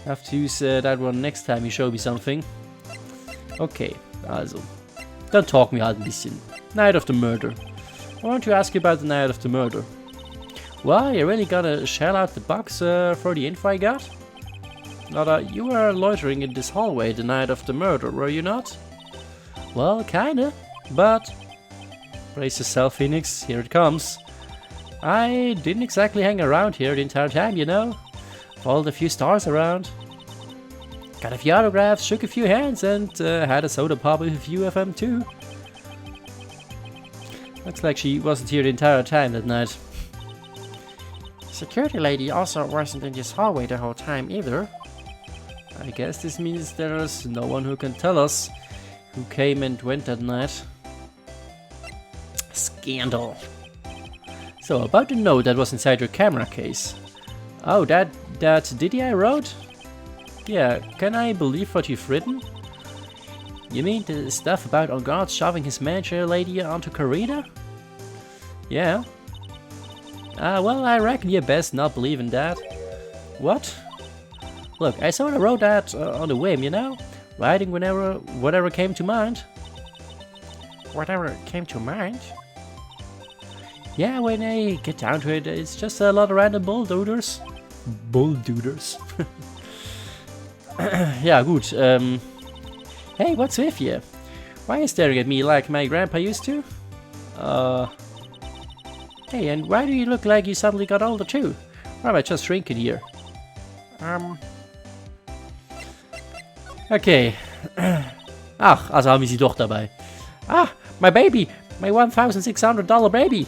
have to use that one next time you show me something. Okay, also. Dann talken wir halt ein bisschen. Night of the murder. I want to ask you about the night of the murder. Well, you really gonna shell out the bucks for the info I got? Nada, you were loitering in this hallway the night of the murder, were you not? Well, kinda, but... Brace yourself, Phoenix, here it comes. I didn't exactly hang around here the entire time, you know. Followed a few stars around. Got a few autographs, shook a few hands, and had a soda pop with a few of them too. Looks like she wasn't here the entire time that night. Security lady also wasn't in this hallway the whole time either. I guess this means there's no one who can tell us who came and went that night. Scandal. So, about the note that was inside your camera case. Oh, that Diddy I wrote? Yeah, can I believe what you've written? You mean the stuff about Ogard shoving his manager lady onto Karina? Yeah. Well, I reckon you best not believe in that. What? Look, I sort of wrote that on the whim, you know? Writing whatever came to mind. Whatever came to mind? Yeah, when I get down to it, it's just a lot of random bulldooders. Bulldooders? Ja, gut, Hey, what's with you? Why are you staring at me like my grandpa used to? Hey, and why do you look like you suddenly got older too? Or am I just shrinking here? Okay. Ach, also haben wir sie doch dabei. Ah, my baby! My $1,600 baby!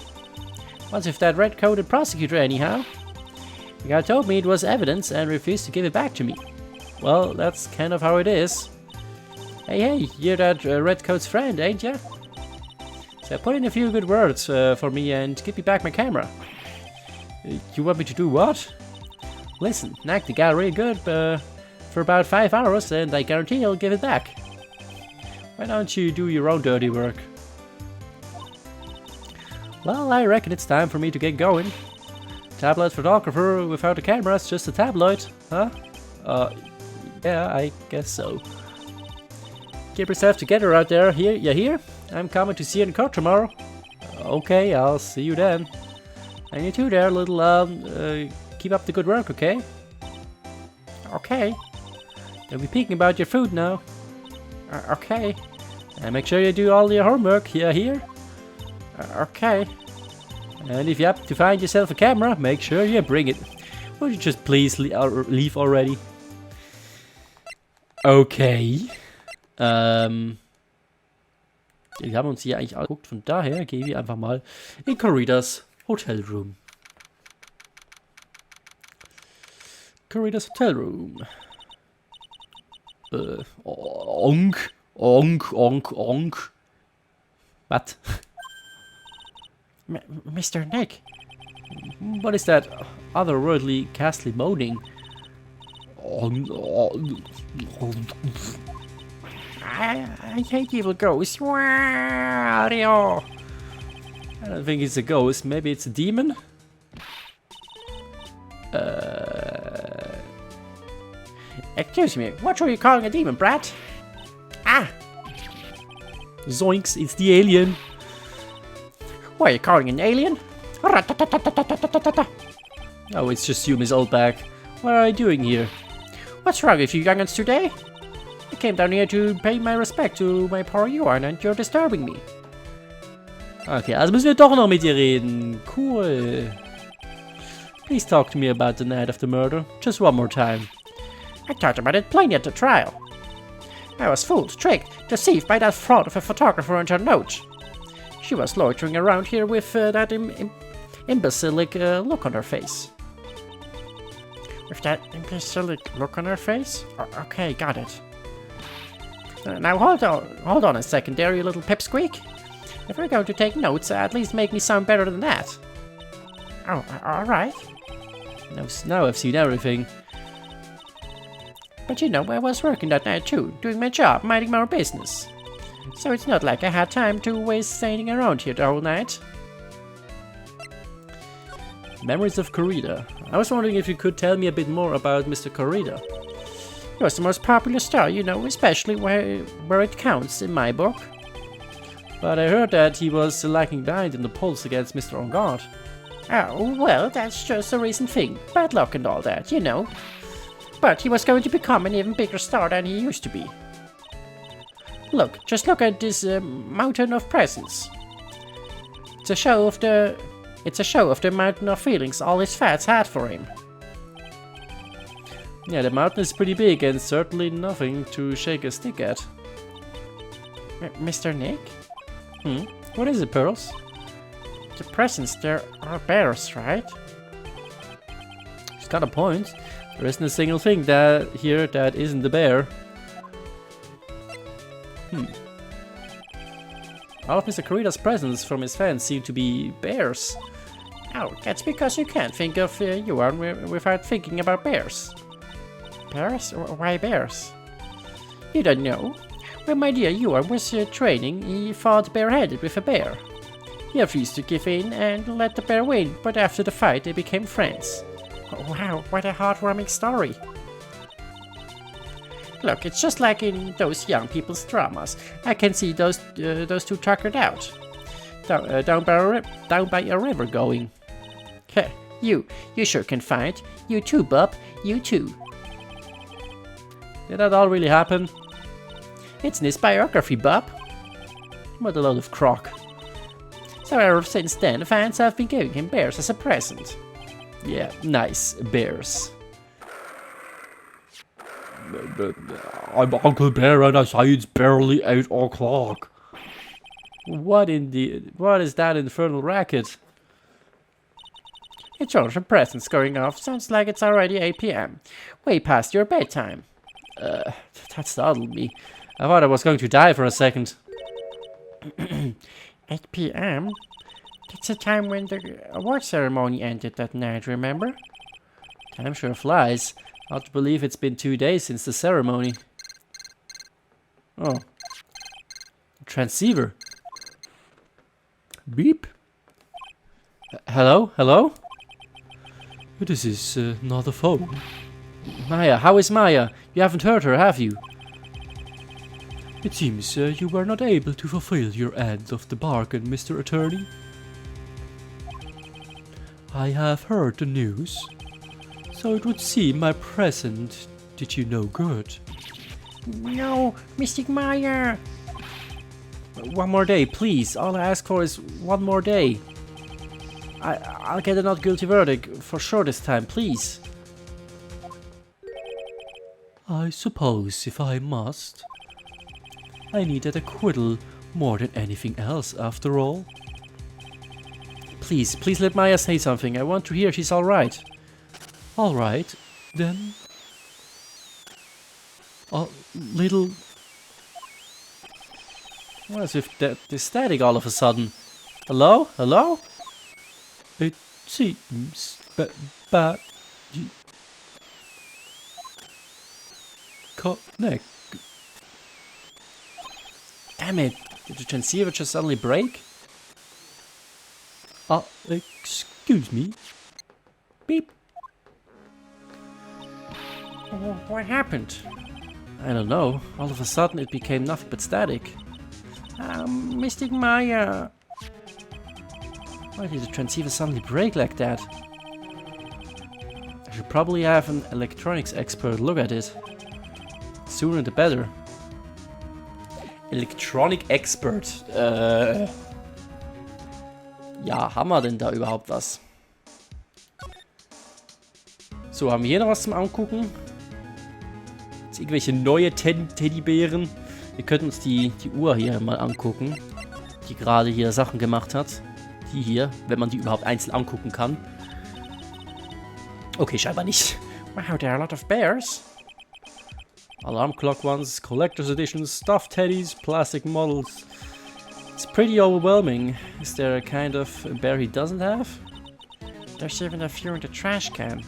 What's with that red-coated prosecutor anyhow? The guy told me it was evidence and refused to give it back to me. Well, that's kind of how it is. Hey, you're that redcoat's friend, ain't ya? So put in a few good words for me and give me back my camera. You want me to do what? Listen, nag the guy real good for about 5 hours and I guarantee he'll give it back. Why don't you do your own dirty work? Well, I reckon it's time for me to get going. Tabloid photographer without a camera is just a tabloid, huh? Yeah, I guess so. Keep yourself together out there, you hear? I'm coming to see you in court tomorrow. Okay, I'll see you then. And you too there, little, keep up the good work, okay? Okay. Don't be peeking about your food now. Okay. And make sure you do all your homework, you hear? Okay. And if you happen to find yourself a camera, make sure you bring it. Would you just please leave already? Okay. Wir haben uns hier eigentlich angeguckt, von daher gehen wir einfach mal in Corridas Hotelroom. Corridas Hotelroom. Onk. What? Mr. Nick, What is that otherworldly ghastly moaning? I hate evil ghosts. Wario. I don't think it's a ghost. Maybe it's a demon? Excuse me, what are you calling a demon, brat? Ah! Zoinks, it's the alien. What are you calling an alien? Oh, it's just you, Miss Oldback. What are you doing here? What's wrong with you young'uns today? I came down here to pay my respect to my poor Johann and you're disturbing me. Okay, also müssen wir doch noch mit dir reden. Cool. Please talk to me about the night of the murder. Just one more time. I talked about it plainly at the trial. I was fooled, tricked, deceived by that fraud of a photographer and her note. She was loitering around here with that imbecilic look on her face. with that imbecilic look on her face? Okay, got it. Now hold on a second there, you little pipsqueak. If we're going to take notes, at least make me sound better than that. Oh, alright. Now I've seen everything. But you know, I was working that night too, doing my job, minding my own business. So it's not like I had time to waste standing around here the whole night. Memories of Corrida. I was wondering if you could tell me a bit more about Mr. Corrida. He was the most popular star, you know, especially where it counts in my book. But I heard that he was lagging behind in the polls against Mr. Engard. Oh, well, that's just a recent thing. Bad luck and all that, you know. But he was going to become an even bigger star than he used to be. Look, just look at this mountain of presents. It's a show of the mountain of feelings all his fans had for him. Yeah, the mountain is pretty big and certainly nothing to shake a stick at. Mr. Nick? What is it, Pearls? The presents there are bears, right? He's got a point. There isn't a single thing that isn't a bear. All of Mr. Corrida's presents from his fans seem to be bears. Oh, that's because you can't think of Johan without thinking about bears. Bears? Why bears? You don't know? When my dear Johan was training, he fought bareheaded with a bear. He refused to give in and let the bear win, but after the fight they became friends. Wow, what a heartwarming story. Look, it's just like in those young people's dramas. I can see those two tuckered out. Down by a river going. Heh, you sure can fight. You too, bub, you too. Did that all really happen? It's in his biography, bub. What a load of crock. So ever since then, fans have been giving him bears as a present. Yeah, nice, bears. I'm Uncle Bear and I say it's barely 8 o'clock. What is that infernal racket? It's all the presents going off. Sounds like it's already 8 p.m. Way past your bedtime. That startled me. I thought I was going to die for a second. 8 p.m.? That's the time when the award ceremony ended that night, remember? Time sure flies. Hard to believe it's been 2 days since the ceremony. Oh. Transceiver. Beep. Hello? Hello? This is not a phone. Maya, how is Maya? You haven't heard her, have you? It seems you were not able to fulfill your end of the bargain, Mr. Attorney. I have heard the news, so it would seem my present did you no good. No, Mystic Maya! One more day, please. All I ask for is one more day. I'll get a not guilty verdict for sure this time, please. I suppose if I must. I need that acquittal more than anything else, after all. Please let Maya say something. I want to hear she's alright. Alright, then. A little. What is with the static all of a sudden? Hello? Hello? It seems bad. Connect. Damn it. Did the transceiver just suddenly break? Excuse me. Beep. What happened? I don't know. All of a sudden it became nothing but static. Mystic Maya. Why did the transceiver suddenly break like that? I should probably have an electronics expert look at it. Sooner the better. Electronic Expert. Ja, haben wir denn da überhaupt was? So, haben wir hier noch was zum Angucken? Jetzt irgendwelche neue Teddybären. Wir könnten uns die Uhr hier mal angucken, die gerade hier Sachen gemacht hat. Die hier, wenn man die überhaupt einzeln angucken kann. Okay, scheinbar nicht. Wow, there are a lot of bears. Alarm clock ones, collector's editions, stuffed teddies, plastic models. It's pretty overwhelming. Is there a kind of bear he doesn't have? There's even a few in the trash can.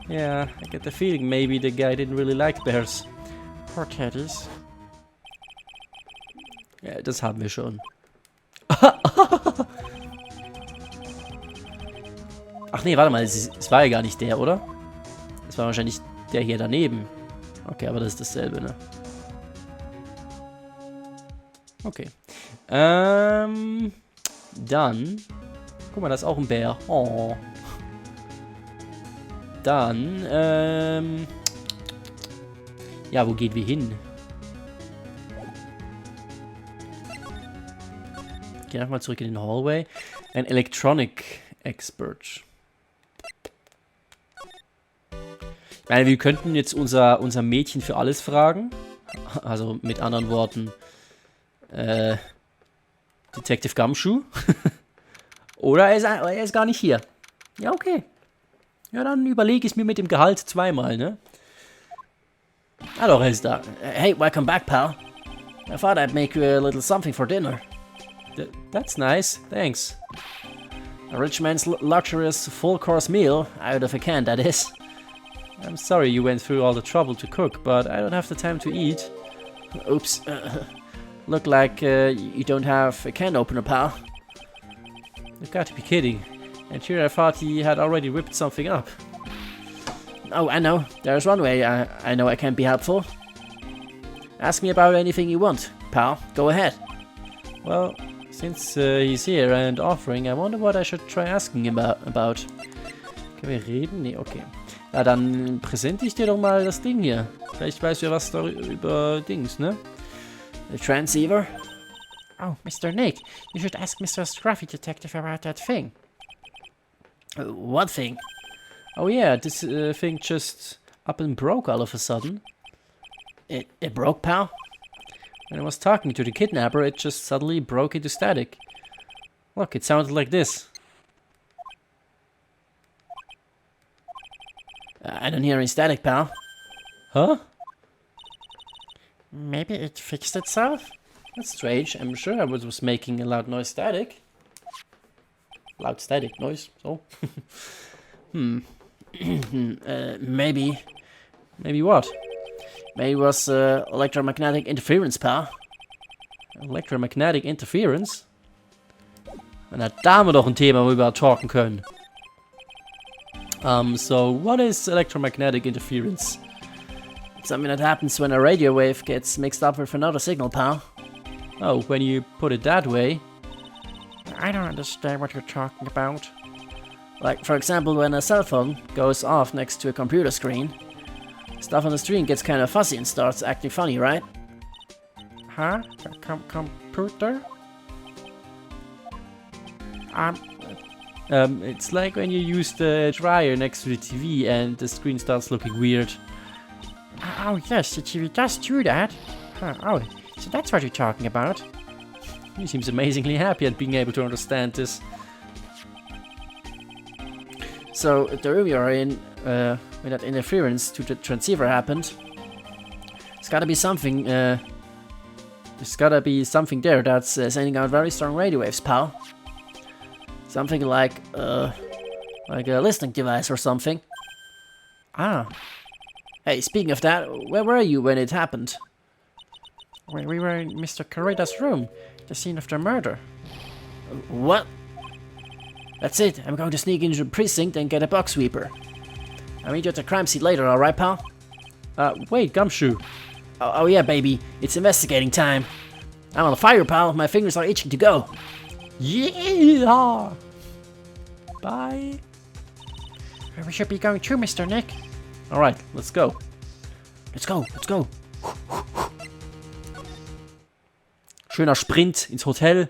Yeah, I get the feeling maybe the guy didn't really like bears. Poor teddies. Ja, das haben wir schon. Ach nee, warte mal, es war ja gar nicht der, oder? Es war wahrscheinlich der hier daneben. Okay, aber das ist dasselbe, ne? Okay. Dann. Guck mal, da ist auch ein Bär. Oh. Dann, ja, wo gehen wir hin? Gehen einfach mal zurück in den Hallway. Ein Electronic Expert. Ich meine, wir könnten jetzt unser Mädchen für alles fragen. Also mit anderen Worten, Detective Gumshoe. Oder er ist gar nicht hier. Ja, okay. Ja, dann überlege ich es mir mit dem Gehalt zweimal, ne? Ah doch, er ist da. Hey, welcome back, pal. I thought I'd make you a little something for dinner. That's nice, thanks. A rich man's luxurious full-course meal, out of a can, that is. I'm sorry you went through all the trouble to cook, but I don't have the time to eat. Oops. Look like you don't have a can opener, pal. You've got to be kidding. And here I thought he had already whipped something up. Oh, I know. There's one way I know I can be helpful. Ask me about anything you want, pal. Go ahead. Well, since he's here and offering, I wonder what I should try asking him about. Können wir reden? Nee, okay. Ja, dann präsente ich dir doch mal das Ding hier. Vielleicht weißt du ja was über Dings, ne? The transceiver? Oh, Mr. Nick, you should ask Mr. Scruffy Detective about that thing. What thing? Oh yeah, this thing just up and broke all of a sudden. It broke, pal? When I was talking to the kidnapper, it just suddenly broke into static. Look, it sounded like this. I don't hear any static, pal. Huh? Maybe it fixed itself? That's strange. I'm sure I was making a loud noise static. Loud static noise, so. Maybe. Maybe what? Maybe it was electromagnetic interference, pal. Electromagnetic interference? Na, da haben wir doch ein Thema, worüber wir talken können. So what is electromagnetic interference? It's something that happens when a radio wave gets mixed up with another signal, pal. Oh, when you put it that way. I don't understand what you're talking about. Like, for example, when a cell phone goes off next to a computer screen, stuff on the screen gets kind of fuzzy and starts acting funny, right? Huh? Computer? It's like when you use the dryer next to the TV and the screen starts looking weird. Oh, yes, the TV does do that. Oh, so that's what you're talking about. He seems amazingly happy at being able to understand this. So, the room you're in, when that interference to the transceiver happened, there's gotta be something, there that's sending out very strong radio waves, pal. Something like a listening device or something. Ah, Hey, speaking of that, where were you when it happened? we were in Mr. Corrida's room, the scene of the murder. What? That's it, I'm going to sneak into the precinct and get a box sweeper. I'll meet you at the crime scene later, alright, pal? Wait, Gumshoe. Oh yeah, baby, it's investigating time. I'm on fire, pal, my fingers are itching to go. Yeah! Bye. We should be going too, Mr. Nick. Alright, let's go. Let's go, let's go. Schöner Sprint ins Hotel.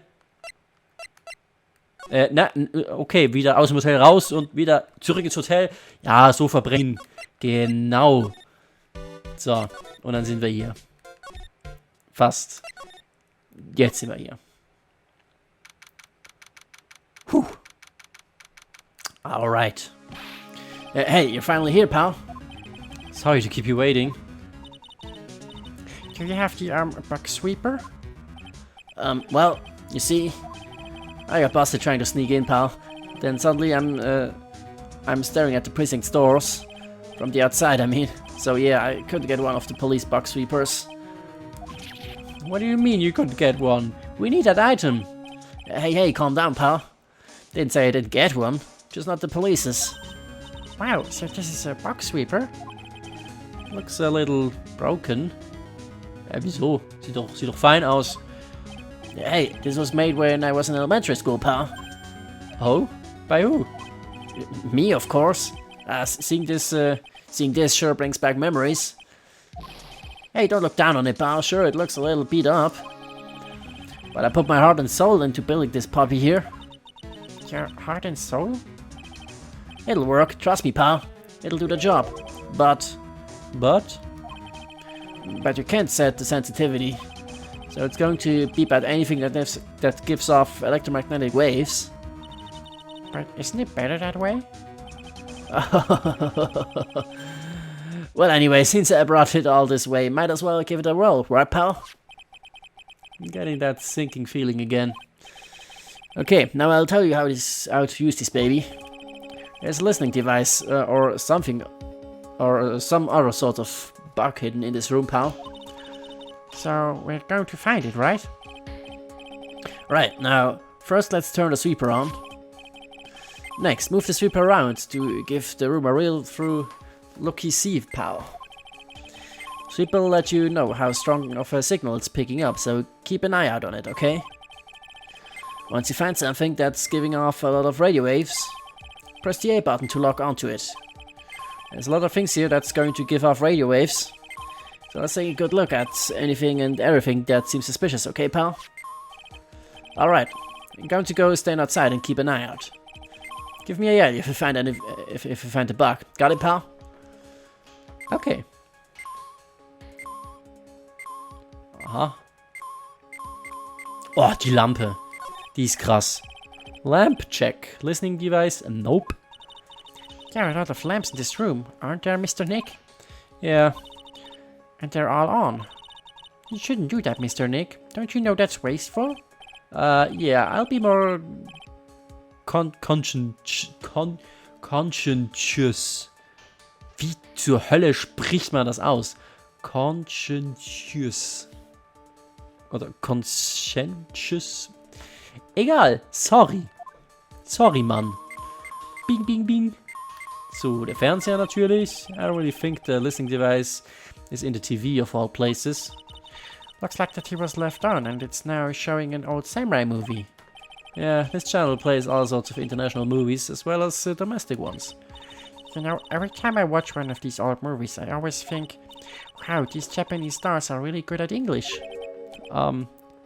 Okay, wieder aus dem Hotel raus und wieder zurück ins Hotel. Ja, so verbrennen. Genau. So, und dann sind wir hier. Fast. Jetzt sind wir hier. Puh. Alright. Hey, you're finally here, pal. Sorry to keep you waiting. Do you have the box sweeper? Well, you see, I got busted trying to sneak in, pal. Then suddenly I'm staring at the precinct doors from the outside, I mean. So yeah, I couldn't get one of the police box sweepers. What do you mean you couldn't get one? We need that item. Hey, calm down, pal. Didn't say I didn't get one, just not the police's. Wow, so this is a box sweeper? Looks a little broken. Wieso? Sieht doch fein aus. Hey, this was made when I was in elementary school, pal. Oh? By who? Me, of course. Seeing this sure brings back memories. Hey, don't look down on it, pal. Sure, it looks a little beat up. But I put my heart and soul into building this puppy here. Your heart and soul? It'll work, trust me, pal. It'll do the job. But you can't set the sensitivity. So it's going to beep at anything that gives off electromagnetic waves. But isn't it better that way? Well, anyway, since I brought it all this way, might as well give it a whirl, right, pal? I'm getting that sinking feeling again. Okay, now I'll tell you how to use this baby. There's a listening device or something, or some other sort of bug hidden in this room, pal. So we're going to find it, right? Right, now, first let's turn the sweeper on. Next, move the sweeper around to give the room a real through looky sieve, pal. Sweeper will let you know how strong of a signal it's picking up, so keep an eye out on it, okay? Once you find something that's giving off a lot of radio waves, press the A button to lock onto it. There's a lot of things here that's going to give off radio waves, so let's take a good look at anything and everything that seems suspicious, okay, pal? Alright, I'm going to go stand outside and keep an eye out. Give me a yell if you find if you find a bug. Got it, pal? Okay. Aha. Oh, die Lampe. Die ist krass. Lamp check. Listening device? Nope. There are a lot of lamps in this room, aren't there, Mr. Nick? Yeah. And they're all on. You shouldn't do that, Mr. Nick. Don't you know that's wasteful? Yeah, I'll be more conscientious. Wie zur Hölle spricht man das aus? Conscientious. Oder conscientious? Egal, sorry. Sorry, Mann. Bing, bing, bing. So, der Fernseher natürlich. I don't really think the listening device is in the TV of all places. Looks like that he was left on and it's now showing an old samurai movie. Yeah, this channel plays all sorts of international movies as well as domestic ones. You know, every time I watch one of these old movies, I always think, wow, these Japanese stars are really good at English.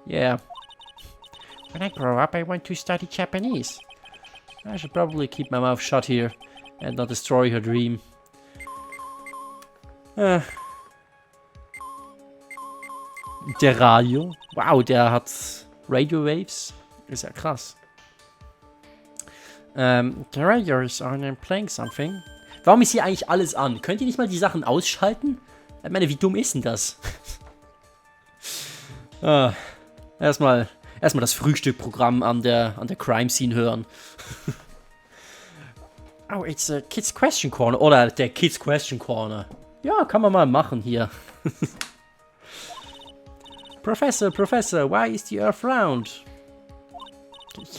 Yeah. When I grow up, I want to study Japanese. I should probably keep my mouth shut here and not destroy her dream. Der Radio. Wow, der hat Radio Waves. Ist ja krass. The radio is on and playing something. Warum ist hier eigentlich alles an? Könnt ihr nicht mal die Sachen ausschalten? Ich meine, wie dumm ist denn das? Erstmal das Frühstückprogramm an der Crime Scene hören. Oh, it's a Kids Question Corner. Oder der Kids Question Corner. Ja, kann man mal machen hier. Professor, why is the Earth round?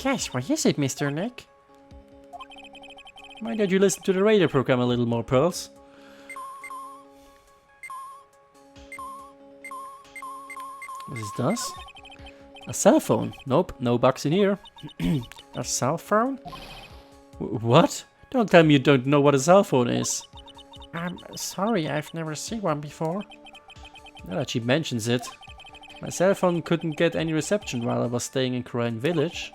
Yes, why is it, Mr. Nick? Why don't you listen to the radio program a little more, Pearls? Was ist das? A cell phone? Nope, no bugs in here. A cell phone? What? Don't tell me you don't know what a cell phone is. I'm sorry, I've never seen one before. Now that she mentions it. My cell phone couldn't get any reception while I was staying in Korean Village.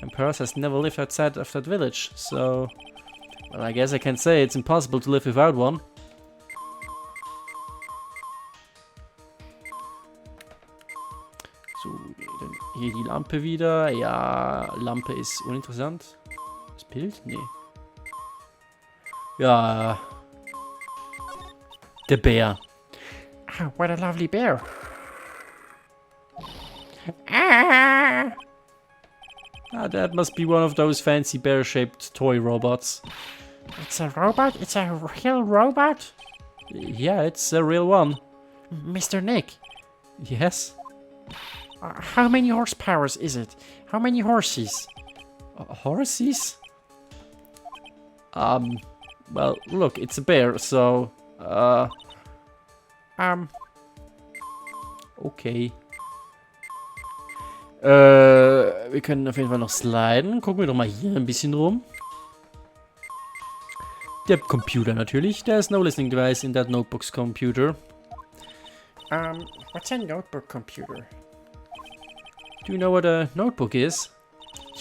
And Pearls has never lived outside of that village, so... Well, I guess I can say it's impossible to live without one. So, dann hier die Lampe wieder. Ja, Lampe ist uninteressant. Das Bild? Nee. Ja. Der Bär. Oh, what a lovely bear. Ah! That must be one of those fancy bear-shaped toy robots. It's a robot? It's a real robot? Yeah, it's a real one. Mr. Nick, Yes? how many horsepowers is it? How many horses? Horses? Well, look, it's a bear, so, okay. Wir können auf jeden Fall noch sliden. Gucken wir doch mal hier ein bisschen rum. Der Computer natürlich. There's no listening device in that notebook's computer. What's a notebook computer? Do you know what a notebook is?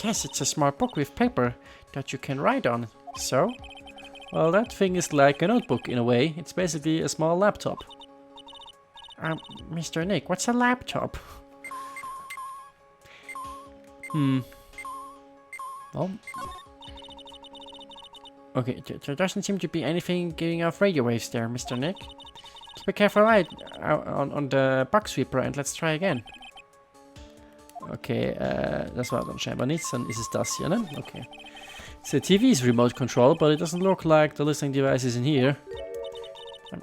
Yes, it's a small book with paper that you can write on. So? Well, that thing is like a notebook in a way. It's basically a small laptop. Mr. Nick, what's a laptop? Well, okay, there doesn't seem to be anything giving off radio waves there, Mr. Nick. Keep a careful eye on the bug sweeper and let's try again. okay, das war dann scheinbar nichts. Dann ist es das hier, ne? Okay. So TV's remote control, but it doesn't look like the listening device is in here.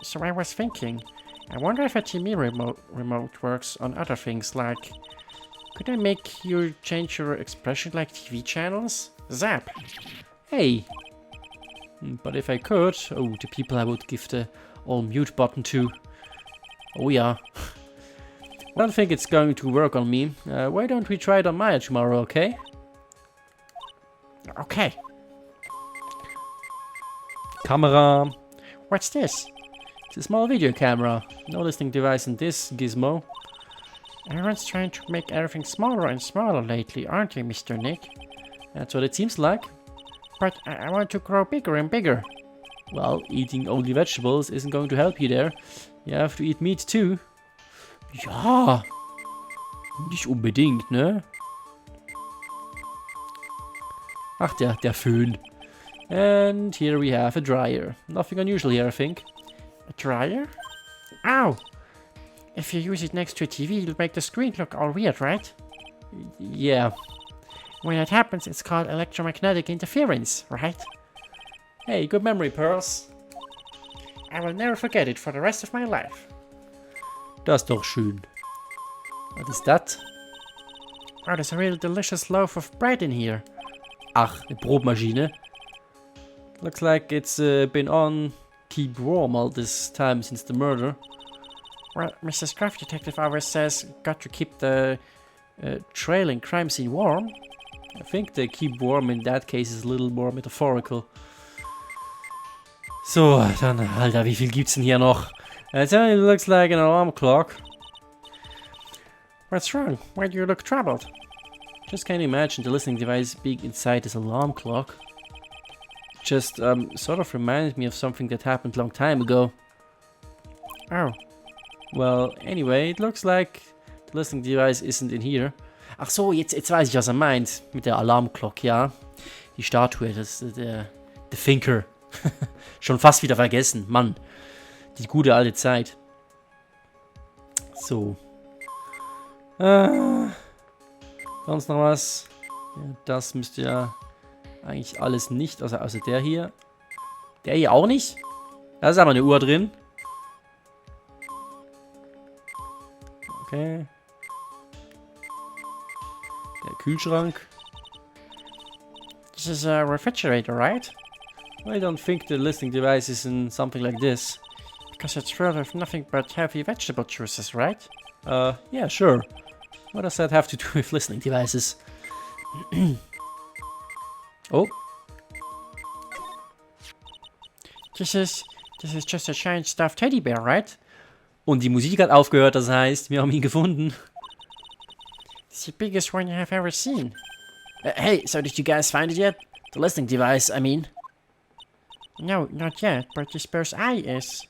So I was thinking, I wonder if a TV remote works on other things like... Could I make you change your expression like TV channels? Zap! Hey! But if I could... Oh, the people I would give the all mute button to. Oh yeah. I don't think it's going to work on me. Why don't we try it on Maya tomorrow, okay? Okay. Camera. What's this? It's a small video camera. No listening device in this gizmo. Everyone's trying to make everything smaller and smaller lately, aren't they, Mr. Nick? That's what it seems like. But I want to grow bigger and bigger. Well, eating only vegetables isn't going to help you there. You have to eat meat too. Ja. Nicht unbedingt, ne? Ach, der Föhn. And here we have a dryer. Nothing unusual here, I think. A dryer? Ow! If you use it next to a TV, it'll make the screen look all weird, right? Yeah. When that happens, it's called electromagnetic interference, right? Hey, good memory, Pearls. I will never forget it for the rest of my life. Das ist doch schön. Was ist das? Oh, there's a real delicious loaf of bread in here. Ach, eine Brotmaschine. Looks like it's been on keep warm all this time since the murder. Well, Mrs. Craft Detective always says, got to keep the trailing crime scene warm. I think the keep warm in that case is a little more metaphorical. So, dann, Alter, wie viel gibt's denn hier noch? It only looks like an alarm clock. What's wrong? Why do you look troubled? Just can't imagine the listening device being inside this alarm clock. Just sort of reminds me of something that happened a long time ago. Oh, Well, anyway, it looks like the listening device isn't in here. Ach so, jetzt weiß ich, was er meint. Mit der Alarmglocke, ja. Die Statue, das ist der Thinker. Schon fast wieder vergessen, Mann. Die gute alte Zeit. So. Sonst noch was? Ja, das müsste ja eigentlich alles nicht, außer der hier. Der hier auch nicht? Da ist aber eine Uhr drin. Okay. Der Kühlschrank. this is a refrigerator, right? I don't think the listening device is in something like this. Because it's filled with nothing but heavy vegetable juices, right? Yeah, sure. What does that have to do with listening devices? Oh, This is just a giant stuffed teddy bear, right? und die Musik hat aufgehört, das heißt, wir haben ihn gefunden. It's the biggest one you have ever seen. Hey, so did you guys find it yet? The listening device, I mean. No, not yet, but this bear's eye is.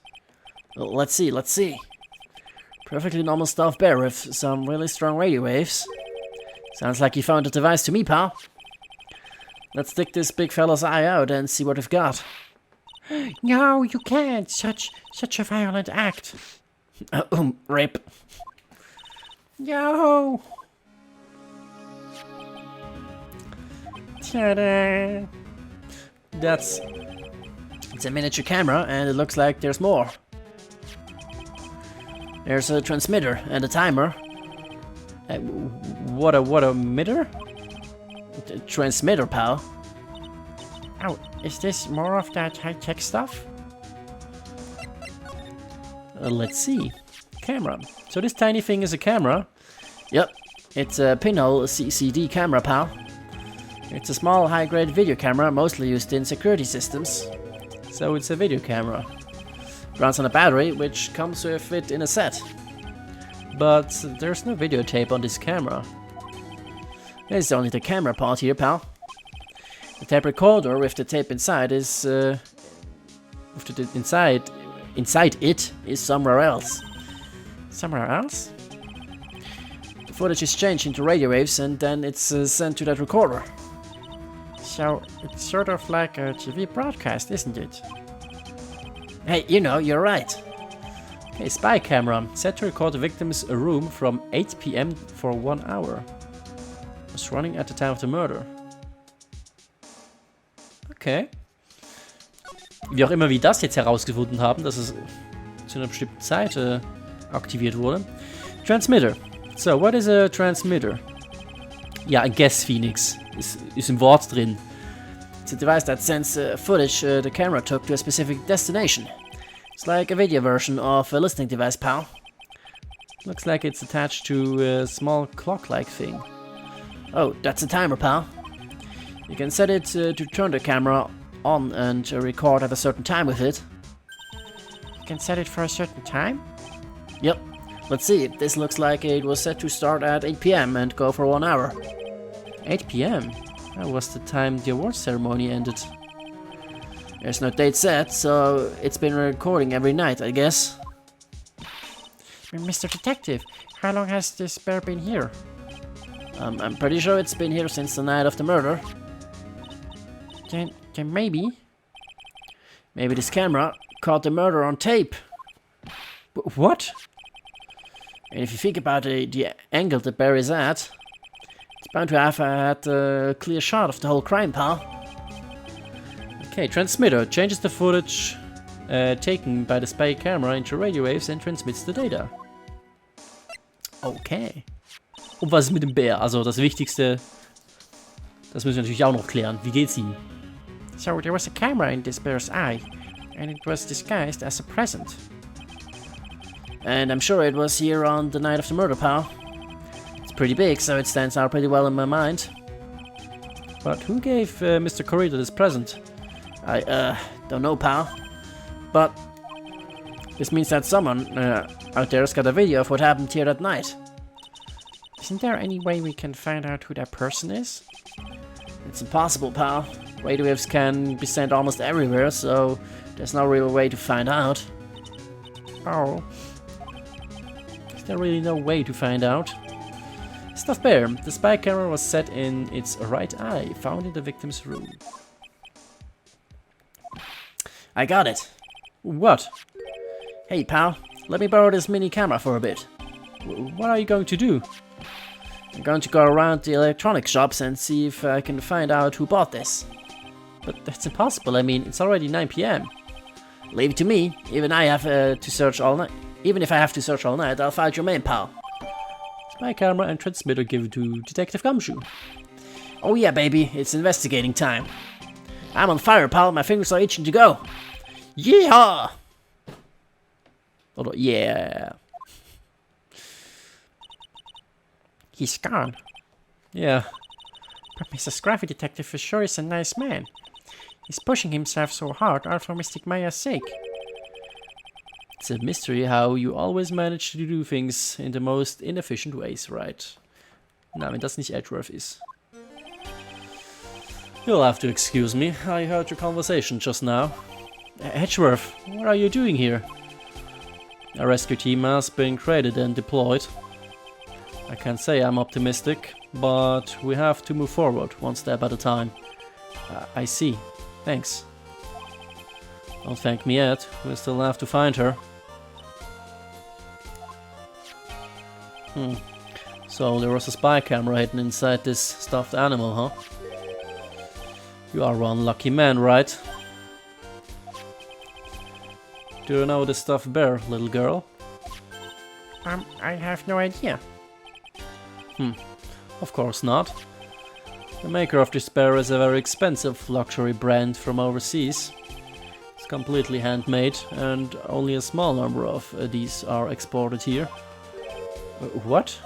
Well, let's see. Perfectly normal stuffed bear with some really strong radio waves. Sounds like you found a device to me, pal. Let's stick this big fella's eye out and see what we've got. No, you can't. Such a violent act. Rip. No. Ta-da. It's a miniature camera, and it looks like there's more. There's a transmitter and a timer. What a mitter? Transmitter, pal. Oh, is this more of that high-tech stuff? Let's see. Camera. So this tiny thing is a camera. Yep, it's a pinhole CCD camera, pal. It's a small, high-grade video camera, mostly used in security systems. So it's a video camera. Runs on a battery, which comes with it in a set. But there's no videotape on this camera. There's only the camera part here, pal. The tape recorder with the tape inside is inside it is somewhere else. Somewhere else? The footage is changed into radio waves and then it's sent to that recorder. So, it's sort of like a TV broadcast, isn't it? Hey, you know, you're right. Okay, spy camera. Set to record the victim's room from 8 p.m. for 1 hour. Was running at the time of the murder. Okay. Wie auch immer wir das jetzt herausgefunden haben, dass es zu einer bestimmten Zeit aktiviert wurde. Transmitter. So, what is a transmitter? Ja, I guess, Phoenix. Ist im Wort drin. It's a device that sends footage the camera took to a specific destination. It's like a video version of a listening device, pal. Looks like it's attached to a small clock-like thing. Oh, that's a timer, pal. You can set it to turn the camera on and record at a certain time with it. You can set it for a certain time? Yep. Let's see, this looks like it was set to start at 8 p.m. and go for 1 hour. 8 p.m. That was the time the awards ceremony ended. There's no date set, so it's been recording every night, I guess. Mr. Detective, how long has this bear been here? I'm pretty sure it's been here since the night of the murder. Then maybe... Maybe this camera caught the murder on tape. What? And if you think about the angle the bear is at, it's bound to have had a clear shot of the whole crime, pal. Okay, transmitter changes the footage taken by the spy camera into radio waves and transmits the data. Okay. Und was ist mit dem Bär? Also das Wichtigste, das müssen wir natürlich auch noch klären. Wie geht's ihm? So there was a camera in this bear's eye, and it was disguised as a present. And I'm sure it was here on the night of the murder, pal. It's pretty big, so it stands out pretty well in my mind. But who gave Mr. Corridor this present? I don't know, pal. But this means that someone out there's got a video of what happened here that night. Isn't there any way we can find out who that person is? It's impossible, pal. Radio waves can be sent almost everywhere, so there's no real way to find out. Oh, Is there really no way to find out? Stuff Bear. The spy camera was set in its right eye, found in the victim's room. I got it. What? Hey, pal. Let me borrow this mini camera for a bit. What are you going to do? I'm going to go around the electronics shops and see if I can find out who bought this. But that's impossible. I mean, it's already 9 p.m. Leave it to me. Even I have to search all night. Even if I have to search all night, I'll find your main, pal. Spy camera and transmitter given to Detective Gumshoe. Oh yeah, baby. It's investigating time. I'm on fire, pal. My fingers are itching to go. Yeehaw! Or, yeah. he's gone. Yeah. But Mr. Scruffy Detective for sure is a nice man. He's pushing himself so hard, all for Mystic Maya's sake. It's a mystery how you always manage to do things in the most inefficient ways, right? Na, wenn das nicht Edgeworth ist. You'll have to excuse me. I heard your conversation just now. Edgeworth, what are you doing here? A rescue team has been created and deployed. I can't say I'm optimistic, but we have to move forward one step at a time. I see. Thanks. Don't thank me yet. We still have to find her. So there was a spy camera hidden inside this stuffed animal, huh? You are one lucky man, right? Do you know the stuffed bear, little girl? I have no idea. Of course not. The maker of this bear is a very expensive luxury brand from overseas. It's completely handmade and only a small number of these are exported here. What?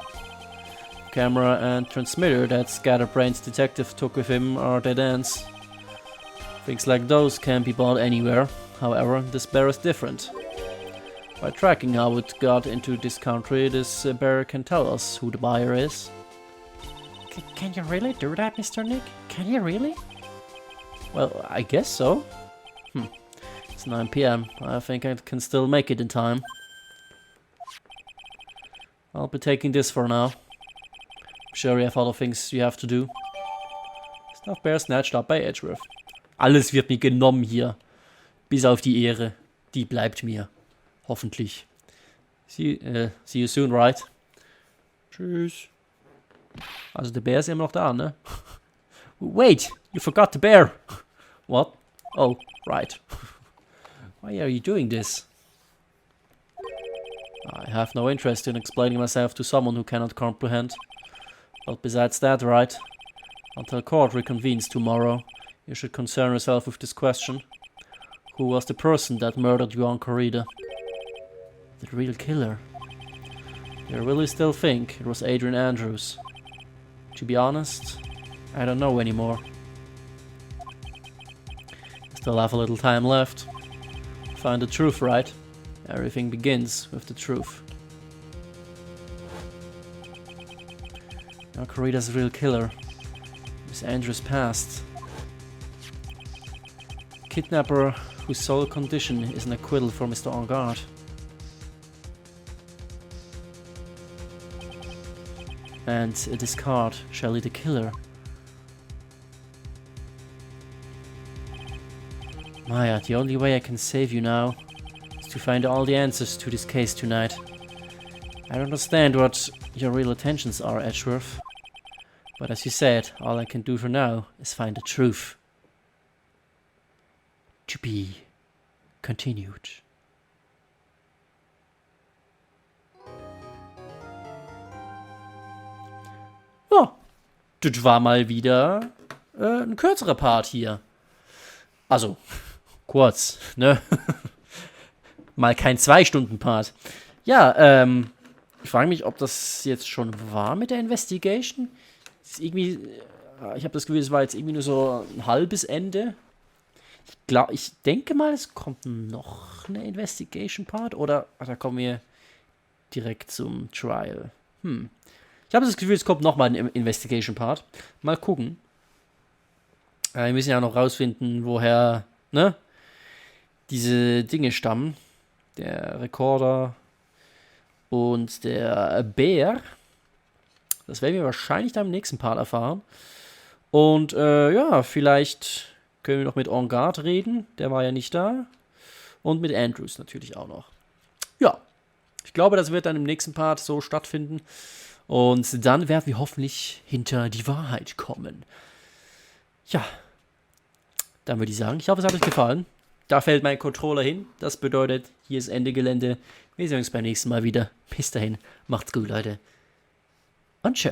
Camera and transmitter that Scatterbrain's detective took with him are dead ends. Things like those can't be bought anywhere. However, this bear is different. By tracking how it got into this country, this bear can tell us who the buyer is. Can you really do that, Mr. Nick? Can you really? Well, I guess so. It's 9 p.m. I think I can still make it in time. I'll be taking this for now. I'm sure you have other things you have to do. Stuffed bear snatched up by Edgeworth. Alles wird mir genommen hier. Bis auf die Ehre. Die bleibt mir. Hoffentlich. See you soon, Wright. Tschüss. Also der Bär ist immer noch da, ne? Wait, you forgot the bear. What? Oh, right. Why are you doing this? I have no interest in explaining myself to someone who cannot comprehend. But besides that, right? Until court reconvenes tomorrow, you should concern yourself with this question. Who was the person that murdered your Uncle Rita? The real killer. You really still think it was Adrian Andrews? To be honest, I don't know anymore. Still have a little time left. Find the truth, right? Everything begins with the truth. Uncle Rita's real killer. Miss Andrews' past. Kidnapper whose sole condition is an acquittal for Mr. Engard. And a discard, Shelley the killer. Maya, the only way I can save you now is to find all the answers to this case tonight. I don't understand what your real intentions are, Edgeworth. But as you said, all I can do for now is find the truth. To be continued. Ja, das war mal wieder ein kürzerer Part hier. Also, kurz, ne? Mal kein 2-Stunden-Part. Ja, ich frage mich, ob das jetzt schon war mit der Investigation. Ist irgendwie, ich habe das Gefühl, es war jetzt irgendwie nur so ein halbes Ende. Ich denke mal, es kommt noch eine Investigation-Part oder da kommen wir direkt zum Trial. Ich habe das Gefühl, es kommt nochmal ein Investigation-Part. Mal gucken. Wir müssen ja noch rausfinden, woher, ne, diese Dinge stammen. Der Rekorder und der Bär. Das werden wir wahrscheinlich dann im nächsten Part erfahren. Und ja, vielleicht können wir noch mit En Garde reden. Der war ja nicht da. Und mit Andrews natürlich auch noch. Ja, ich glaube, das wird dann im nächsten Part so stattfinden. Und dann werden wir hoffentlich hinter die Wahrheit kommen. Ja, dann würde ich sagen, ich hoffe, es hat euch gefallen. Da fällt mein Controller hin. Das bedeutet, hier ist Ende Gelände. Wir sehen uns beim nächsten Mal wieder. Bis dahin, macht's gut, Leute. Und tschö.